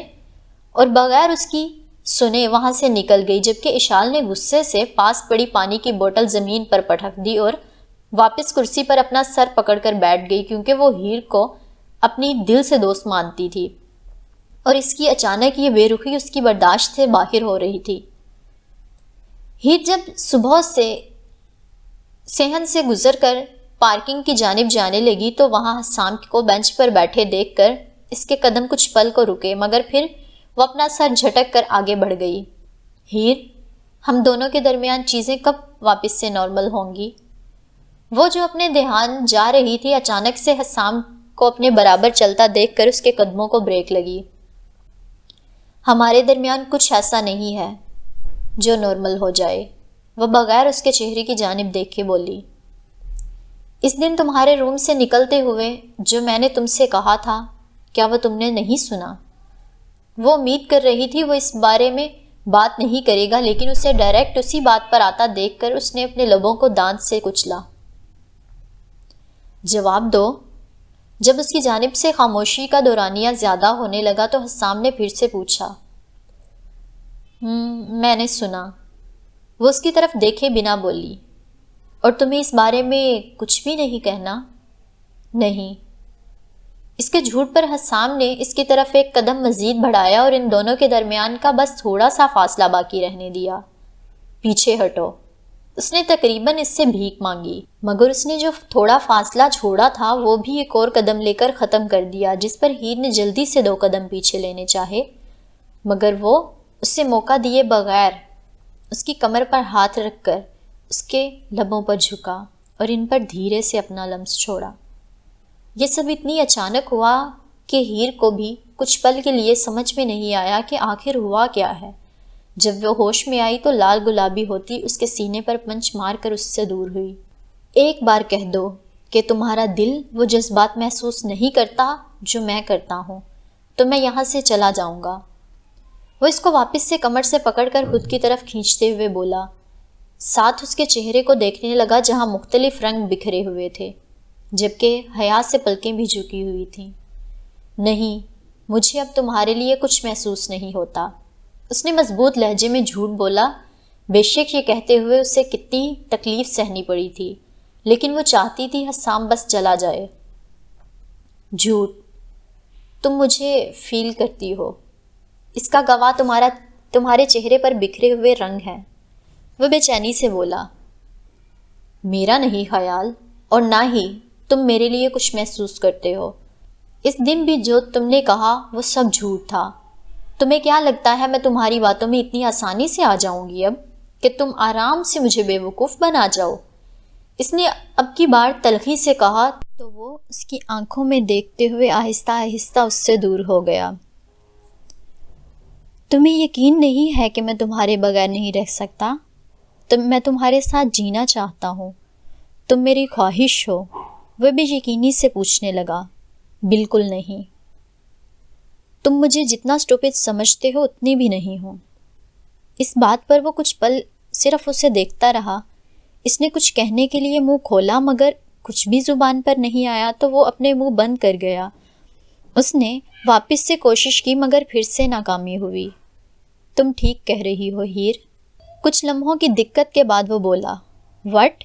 اور بغیر اس کی سنے وہاں سے نکل گئی، جبکہ اشال نے غصے سے پاس پڑی پانی کی بوتل زمین پر پٹک دی اور واپس کرسی پر اپنا سر پکڑ کر بیٹھ گئی، کیونکہ وہ ہیر کو اپنی دل سے دوست مانتی تھی اور اس کی اچانک یہ بے رخی اس کی برداشت سے باہر ہو رہی تھی. ہیر جب صبح سے صحن سے گزر کر پارکنگ کی جانب جانے لگی تو وہاں حسام کو بینچ پر بیٹھے دیکھ کر اس کے قدم کچھ پل کو رکے، مگر پھر وہ اپنا سر جھٹک کر آگے بڑھ گئی. ہیر، ہم دونوں کے درمیان چیزیں کب واپس سے نارمل ہوں گی؟ وہ جو اپنے دھیان جا رہی تھی اچانک سے حسام کو اپنے برابر چلتا دیکھ کر اس کے قدموں کو بریک لگی. ہمارے درمیان کچھ ایسا نہیں ہے جو نارمل ہو جائے، وہ بغیر اس کے چہرے کی جانب دیکھے بولی. اس دن تمہارے روم سے نکلتے ہوئے جو میں نے تم سے کہا تھا، کیا وہ تم نے نہیں سنا؟ وہ امید کر رہی تھی وہ اس بارے میں بات نہیں کرے گا، لیکن اسے ڈائریکٹ اسی بات پر آتا دیکھ کر اس نے اپنے لبوں کو دانت سے کچلا. جواب دو. جب اس کی جانب سے خاموشی کا دورانیہ زیادہ ہونے لگا تو حسام نے پھر سے پوچھا. میں نے سنا. وہ اس کی طرف دیکھے بنا بولی. اور تمہیں اس بارے میں کچھ بھی نہیں کہنا؟ نہیں. اس کے جھوٹ پر حسام نے اس کی طرف ایک قدم مزید بڑھایا اور ان دونوں کے درمیان کا بس تھوڑا سا فاصلہ باقی رہنے دیا. پیچھے ہٹو. اس نے تقریباً اس سے بھیک مانگی، مگر اس نے جو تھوڑا فاصلہ چھوڑا تھا وہ بھی ایک اور قدم لے کر ختم کر دیا، جس پر ہیر نے جلدی سے 2 قدم پیچھے لینے چاہے، مگر وہ اس سے موقع دیے بغیر اس کی کمر پر ہاتھ رکھ کر اس کے لبوں پر جھکا اور ان پر دھیرے سے اپنا لمس چھوڑا. یہ سب اتنی اچانک ہوا کہ ہیر کو بھی کچھ پل کے لیے سمجھ میں نہیں آیا کہ آخر ہوا کیا ہے. جب وہ ہوش میں آئی تو لال گلابی ہوتی اس کے سینے پر پنچ مار کر اس سے دور ہوئی. ایک بار کہہ دو کہ تمہارا دل وہ جذبات محسوس نہیں کرتا جو میں کرتا ہوں تو میں یہاں سے چلا جاؤں گا. وہ اس کو واپس سے کمر سے پکڑ کر خود کی طرف کھینچتے ہوئے بولا، ساتھ اس کے چہرے کو دیکھنے لگا جہاں مختلف رنگ بکھرے ہوئے تھے جبکہ حیا سے پلکیں بھی جھکی ہوئی تھیں. نہیں، مجھے اب تمہارے لیے کچھ محسوس نہیں ہوتا. اس نے مضبوط لہجے میں جھوٹ بولا، بے شک یہ کہتے ہوئے اسے کتنی تکلیف سہنی پڑی تھی، لیکن وہ چاہتی تھی حسام بس چلا جائے. جھوٹ. تم مجھے فیل کرتی ہو، اس کا گواہ تمہارے چہرے پر بکھرے ہوئے رنگ ہیں. وہ بے چینی سے بولا. میرا نہیں خیال اور نہ ہی تم میرے لیے کچھ محسوس کرتے ہو. اس دن بھی جو تم نے کہا وہ سب جھوٹ تھا. تمہیں کیا لگتا ہے میں تمہاری باتوں میں اتنی آسانی سے آ جاؤں گی اب کہ تم آرام سے مجھے بے وقوف بنا جاؤ؟ اس نے اب کی بار تلخی سے کہا تو وہ اس کی آنکھوں میں دیکھتے ہوئے آہستہ آہستہ اس سے دور ہو گیا. تمہیں یقین نہیں ہے کہ میں تمہارے بغیر نہیں رہ سکتا؟ میں تمہارے ساتھ جینا چاہتا ہوں. تم میری خواہش ہو. وہ بے یقینی سے پوچھنے لگا. بالکل نہیں. تم مجھے جتنا اسٹوپڈ سمجھتے ہو اتنی بھی نہیں ہو۔ اس بات پر وہ کچھ پل صرف اسے دیکھتا رہا۔ اس نے کچھ کہنے کے لیے منہ کھولا مگر کچھ بھی زبان پر نہیں آیا تو وہ اپنے منہ بند کر گیا۔ اس نے واپس سے کوشش کی مگر پھر سے ناکامی ہوئی۔ تم ٹھیک کہہ رہی ہو ہیر۔ کچھ لمحوں کی دقت کے بعد وہ بولا، وٹ؟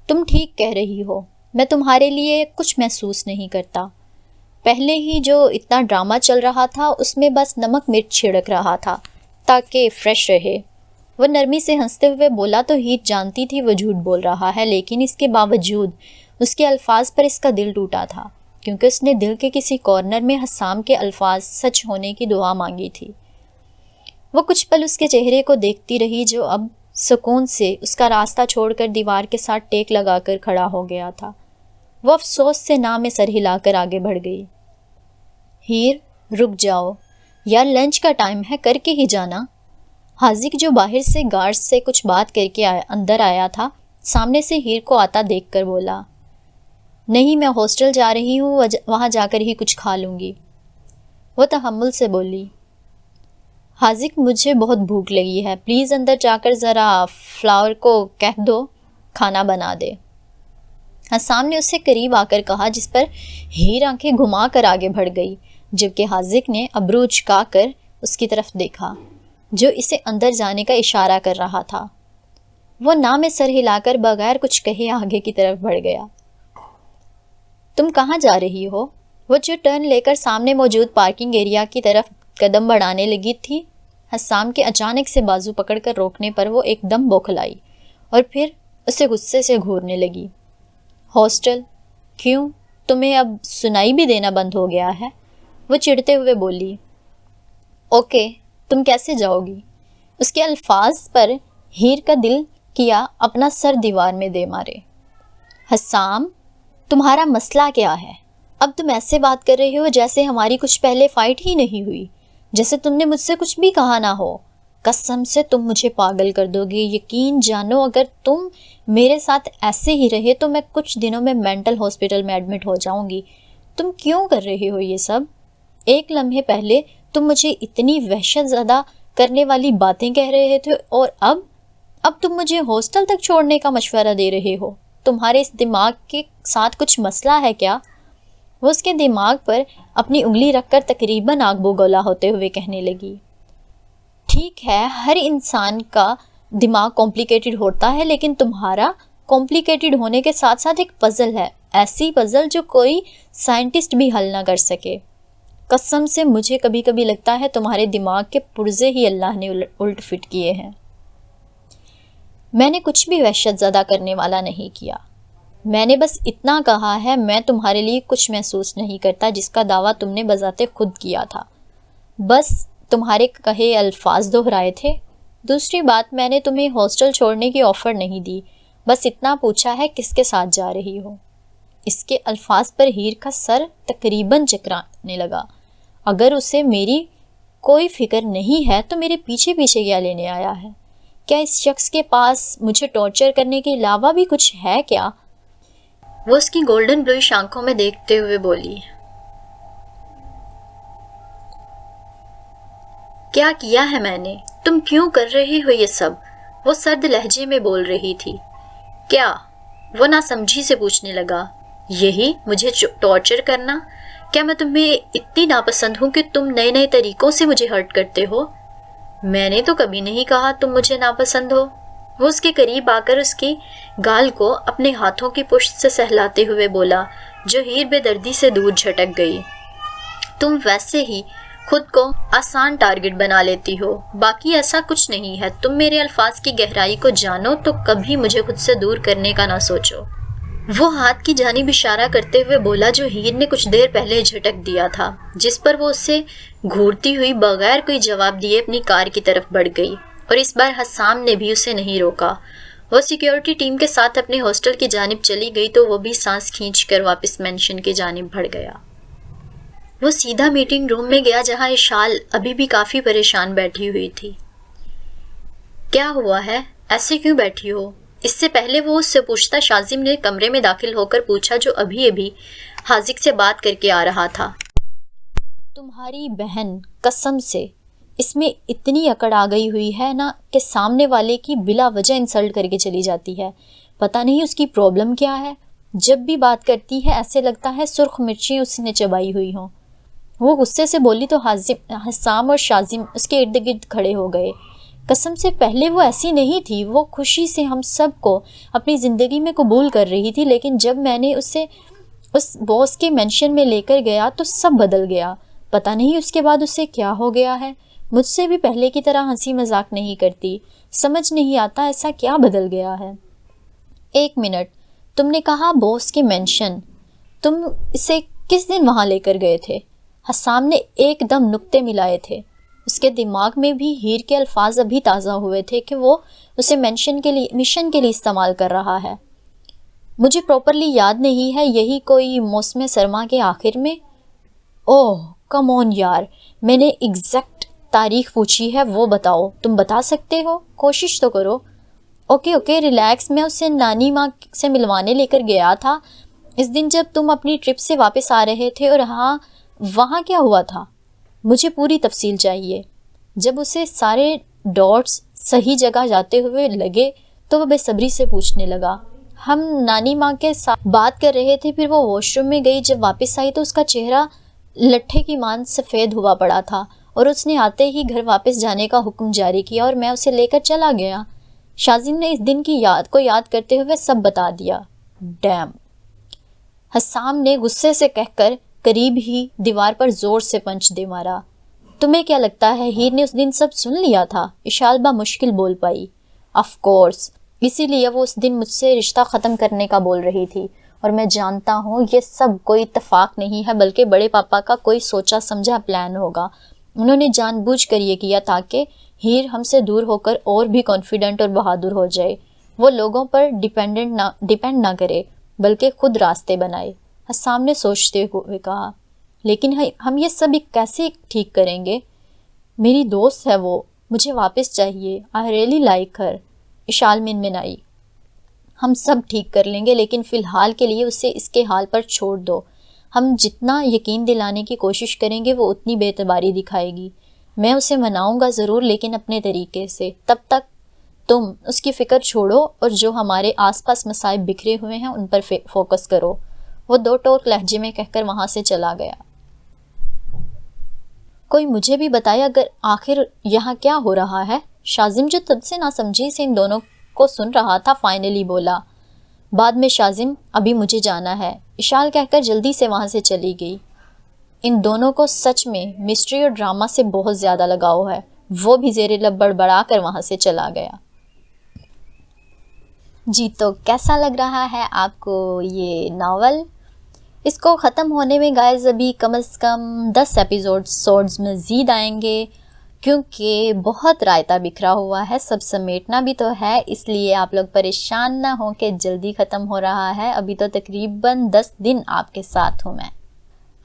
تم ٹھیک کہہ رہی ہو، میں تمہارے لیے کچھ محسوس نہیں کرتا۔ پہلے ہی جو اتنا ڈرامہ چل رہا تھا اس میں بس نمک مرچ چھڑک رہا تھا تاکہ فریش رہے۔ وہ نرمی سے ہنستے ہوئے بولا تو ہیر جانتی تھی وہ جھوٹ بول رہا ہے، لیکن اس کے باوجود اس کے الفاظ پر اس کا دل ٹوٹا تھا، کیونکہ اس نے دل کے کسی کارنر میں حسام کے الفاظ سچ ہونے کی دعا مانگی تھی۔ وہ کچھ پل اس کے چہرے کو دیکھتی رہی جو اب سکون سے اس کا راستہ چھوڑ کر دیوار کے ساتھ ٹیک لگا کر کھڑا ہو گیا تھا۔ وہ افسوس سے نہ میں سر ہلا کر آگے بڑھ گئی۔ ہیر، رک جاؤ یار، لنچ کا ٹائم ہے، کر کے ہی جانا۔ حاذق جو باہر سے گارڈ سے کچھ بات کر کے اندر آیا تھا، سامنے سے ہیر کو آتا دیکھ کر بولا، نہیں میں ہاسٹل جا رہی ہوں، وہاں جا کر ہی کچھ کھا لوں گی۔ وہ تحمل سے بولی، حاذق مجھے بہت بھوک لگی ہے، پلیز اندر جا کر ذرا فلاور کو کہہ دو کھانا بنا دے۔ حسام نے اسے قریب آ کر کہا، جس پر ہیر آنکھیں گھما کر آگے بڑھ گئی، جبکہ حاذق نے ابرو اچکا کر اس کی طرف دیکھا جو اسے اندر جانے کا اشارہ کر رہا تھا۔ وہ نہ میں سر ہلا کر بغیر کچھ کہے آگے کی طرف بڑھ گیا۔ تم کہاں جا رہی ہو؟ وہ جو ٹرن لے کر سامنے موجود پارکنگ ایریا کی طرف قدم بڑھانے لگی تھی، حسام کے اچانک سے بازو پکڑ کر روکنے پر وہ ایک دم بوکھلائی اور پھر اسے غصے سے گھورنے لگی۔ ہاسٹل؟ کیوں؟ تمہیں اب سنائی بھی دینا بند ہو گیا ہے؟ وہ چڑھتے ہوئے بولی۔ اوکے، تم کیسے جاؤ گی؟ اس کے الفاظ پر ہیر کا دل کیا اپنا سر دیوار میں دے مارے۔ حسام، تمہارا مسئلہ کیا ہے؟ اب تم ایسے بات کر رہے ہو جیسے ہماری کچھ پہلے فائٹ ہی نہیں ہوئی، جیسے تم نے مجھ سے کچھ بھی کہا نہ ہو۔ قسم سے تم مجھے پاگل کر دو گے، یقین جانو اگر تم میرے ساتھ ایسے ہی رہے تو میں کچھ دنوں میں مینٹل ہاسپٹل میں ایڈمٹ ہو جاؤں گی۔ تم کیوں کر رہے ہو یہ سب؟ ایک لمحے پہلے تم مجھے اتنی وحشت زدہ کرنے والی باتیں کہہ رہے تھے اور اب تم مجھے ہاسٹل تک چھوڑنے کا مشورہ دے رہے ہو۔ تمہارے اس دماغ کے ساتھ کچھ مسئلہ ہے کیا؟ وہ اس کے دماغ پر اپنی انگلی رکھ کر تقریباً آگ بگولا ہوتے ہوئے کہنے لگی، ٹھیک ہے ہر انسان کا دماغ کمپلیکیٹڈ ہوتا ہے، لیکن تمہارا کمپلیکیٹڈ ہونے کے ساتھ ساتھ ایک پزل ہے، ایسی پزل جو کوئی سائنٹسٹ بھی حل نہ کر سکے۔ قسم سے مجھے کبھی کبھی لگتا ہے تمہارے دماغ کے پرزے ہی اللہ نے الٹ فٹ کیے ہیں۔ میں نے کچھ بھی وحشت زدہ کرنے والا نہیں کیا، میں نے بس اتنا کہا ہے میں تمہارے لیے کچھ محسوس نہیں کرتا جس کا دعویٰ تم نے بذات خود کیا تھا، بس تمہارے کہے الفاظ دہرائے تھے۔ دوسری بات، میں نے تمہیں ہاسٹل چھوڑنے کی آفر نہیں دی، بس اتنا پوچھا ہے کس کے ساتھ جا رہی ہو۔ اس کے الفاظ پر ہیر کا سر تقریباً چکرانے لگا۔ اگر اسے میری کوئی فکر نہیں ہے تو میرے پیچھے پیچھے کیا لینے آیا ہے؟ کیا اس شخص کے پاس مجھے ٹارچر کرنے کے علاوہ بھی کچھ ہے کیا؟ وہ اس کی گولڈن بلوئش آنکھوں میں دیکھتے ہوئے بولی، کیا کیا ہے میں نے؟ تم کیوں کر رہے ہو یہ سب؟ وہ سرد لہجے میں بول رہی تھی۔ کیا؟ وہ ناسمجھی سے پوچھنے لگا، یہی مجھے ٹارچر کرنا؟ کیا میں تمہیں اتنی ناپسند ہوں کہ تم نئے نئے طریقوں سے مجھے ہرٹ کرتے ہو؟ میں نے تو کبھی نہیں کہا تم مجھے ناپسند ہو۔ وہ اس کے قریب آ کر اس کی گال کو اپنے ہاتھوں کی پشت سے سہلاتے ہوئے بولا، جو ہیر بے دردی سے دور جھٹک گئی۔ تم ویسے ہی خود کو آسان ٹارگٹ بنا لیتی ہو، باقی ایسا کچھ نہیں ہے۔ تم میرے الفاظ کی گہرائی کو جانو تو کبھی مجھے خود سے دور کرنے کا نہ سوچو۔ وہ ہاتھ کی جانب اشارہ کرتے ہوئے بولا جو ہیر نے کچھ دیر پہلے جھٹک دیا تھا، جس پر وہ اسے گھورتی ہوئی بغیر کوئی جواب دیے اپنی کار کی طرف بڑھ گئی، اور اس بار حسام نے بھی اسے نہیں روکا۔ وہ سیکیورٹی ٹیم کے ساتھ اپنے ہاسٹل کی جانب چلی گئی تو وہ بھی سانس کھینچ کر واپس مینشن کی جانب بڑھ گیا۔ وہ سیدھا میٹنگ روم میں گیا جہاں اشال ابھی بھی کافی پریشان بیٹھی ہوئی تھی۔ کیا ہوا ہے؟ ایسے کیوں بیٹھی ہو؟ اس سے پہلے وہ اس سے پوچھتا شازم نے کمرے میں داخل ہو کر پوچھا جو ابھی حاذق سے بات کر کے آ رہا تھا۔ تمہاری بہن قسم سے اس میں اتنی اکڑ آ گئی ہوئی ہے نا کہ سامنے والے کی بلا وجہ انسلٹ کر کے چلی جاتی ہے. پتہ نہیں اس کی پرابلم کیا ہے. جب بھی بات کرتی ہے ایسے لگتا ہے سرخ مرچیں اس نے چبائی ہوئی ہوں. وہ غصے سے بولی تو حسام اور شازم اس کے ارد گرد کھڑے ہو گئے. قسم سے پہلے وہ ایسی نہیں تھی. وہ خوشی سے ہم سب کو اپنی زندگی میں قبول کر رہی تھی، لیکن جب میں نے اسے اس باس کے مینشن میں لے کر گیا تو سب بدل گیا. پتہ نہیں اس کے بعد اسے کیا ہو گیا ہے. مجھ سے بھی پہلے کی طرح ہنسی مذاق نہیں کرتی. سمجھ نہیں آتا ایسا کیا بدل گیا ہے. 1 منٹ، تم نے کہا باس کے مینشن، تم اسے کس دن وہاں لے کر گئے تھے؟ حسام نے ایک دم نقطے ملائے تھے. اس کے دماغ میں بھی ہیر کے الفاظ ابھی تازہ ہوئے تھے کہ وہ اسے مشن کے لیے استعمال کر رہا ہے. مجھے پراپرلی یاد نہیں ہے، یہی کوئی موسم سرما کے آخر میں. اوہ کم آن یار، میں نے ایگزیکٹ تاریخ پوچھی ہے، وہ بتاؤ. تم بتا سکتے ہو؟ کوشش تو کرو. Okay relax. میں اسے نانی ماں سے ملوانے لے کر گیا تھا اس دن جب تم اپنی ٹرپ سے واپس آ رہے تھے. اور ہاں، وہاں کیا ہوا تھا؟ مجھے پوری تفصیل چاہیے. جب اسے سارے ڈاٹس صحیح جگہ جاتے ہوئے لگے تو وہ بے صبری سے پوچھنے لگا. ہم نانی ماں کے ساتھ بات کر رہے تھے، پھر وہ واش روم میں گئی. جب واپس آئی تو اس کا چہرہ لٹھے کی مان سفید ہوا پڑا تھا اور اس نے آتے ہی گھر واپس جانے کا حکم جاری کیا اور میں اسے لے کر چلا گیا. شازم نے اس دن کی یاد کرتے ہوئے سب بتا دیا. ڈیم. حسام نے غصے سے کہہ کر قریب ہی دیوار پر زور سے پنچ دے مارا. تمہیں کیا لگتا ہے ہیر نے اس دن سب سن لیا تھا؟ اشالبہ مشکل بول پائی. آف کورس، اسی لیے وہ اس دن مجھ سے رشتہ ختم کرنے کا بول رہی تھی. اور میں جانتا ہوں یہ سب کوئی اتفاق نہیں ہے، بلکہ بڑے پاپا کا کوئی سوچا سمجھا پلان ہوگا. انہوں نے جان بوجھ کر یہ کیا تاکہ ہیر ہم سے دور ہو کر اور بھی کانفیڈنٹ اور بہادر ہو جائے. وہ لوگوں پر ڈیپینڈ نہ کرے بلکہ خود راستے بنائے. حسام نے سوچتے ہوئے کہا. لیکن ہم یہ سب کیسے ٹھیک کریں گے؟ میری دوست ہے وہ، مجھے واپس چاہیے. آئی ریئلی لائک ہر. اشال منمنائی. ہم سب ٹھیک کر لیں گے، لیکن فی الحال کے لیے اسے اس کے حال پر چھوڑ دو. ہم جتنا یقین دلانے کی کوشش کریں گے وہ اتنی بے اعتباری دکھائے گی. میں اسے مناؤں گا ضرور، لیکن اپنے طریقے سے. تب تک تم اس کی فکر چھوڑو اور جو ہمارے آس پاس مصائب بکھرے ہوئے ہیں ان پر فوکس کرو. وہ 2 ٹوک لہجے میں کہہ کر وہاں سے چلا گیا. کوئی مجھے بھی بتایا اگر آخر یہاں کیا ہو رہا ہے؟ شازم جو تب سے نہ سمجھی سے ان دونوں کو سن رہا تھا فائنلی بولا. بعد میں شازم، ابھی مجھے جانا ہے، اشال کہہ کر جلدی سے وہاں سے چلی گئی. ان دونوں کو سچ میں مسٹری اور ڈرامہ سے بہت زیادہ لگاؤ ہے. وہ بھی زیر لب بڑبڑا کر وہاں سے چلا گیا. جی تو کیسا لگ رہا ہے آپ کو یہ ناول؟ اس کو ختم ہونے میں گائز ابھی کم از کم 10 ایپیسوڈز مزید آئیں گے، کیونکہ بہت رائتہ بکھرا ہوا ہے، سب سمیٹنا بھی تو ہے. اس لیے آپ لوگ پریشان نہ ہوں کہ جلدی ختم ہو رہا ہے. ابھی تو تقریباً 10 دن آپ کے ساتھ ہوں میں.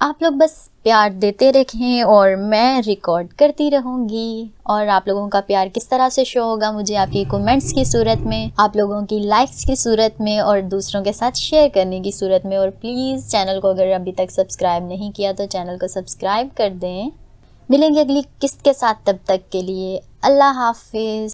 آپ لوگ بس پیار دیتے رکھیں اور میں ریکارڈ کرتی رہوں گی. اور آپ لوگوں کا پیار کس طرح سے شو ہوگا مجھے آپ کی کومنٹس کی صورت میں، آپ لوگوں کی لائکس کی صورت میں اور دوسروں کے ساتھ شیئر کرنے کی صورت میں. اور پلیز چینل کو اگر ابھی تک سبسکرائب نہیں کیا تو چینل کو سبسکرائب کر دیں. ملیں گے اگلی قسط کے ساتھ، تب تک کے لیے اللہ حافظ.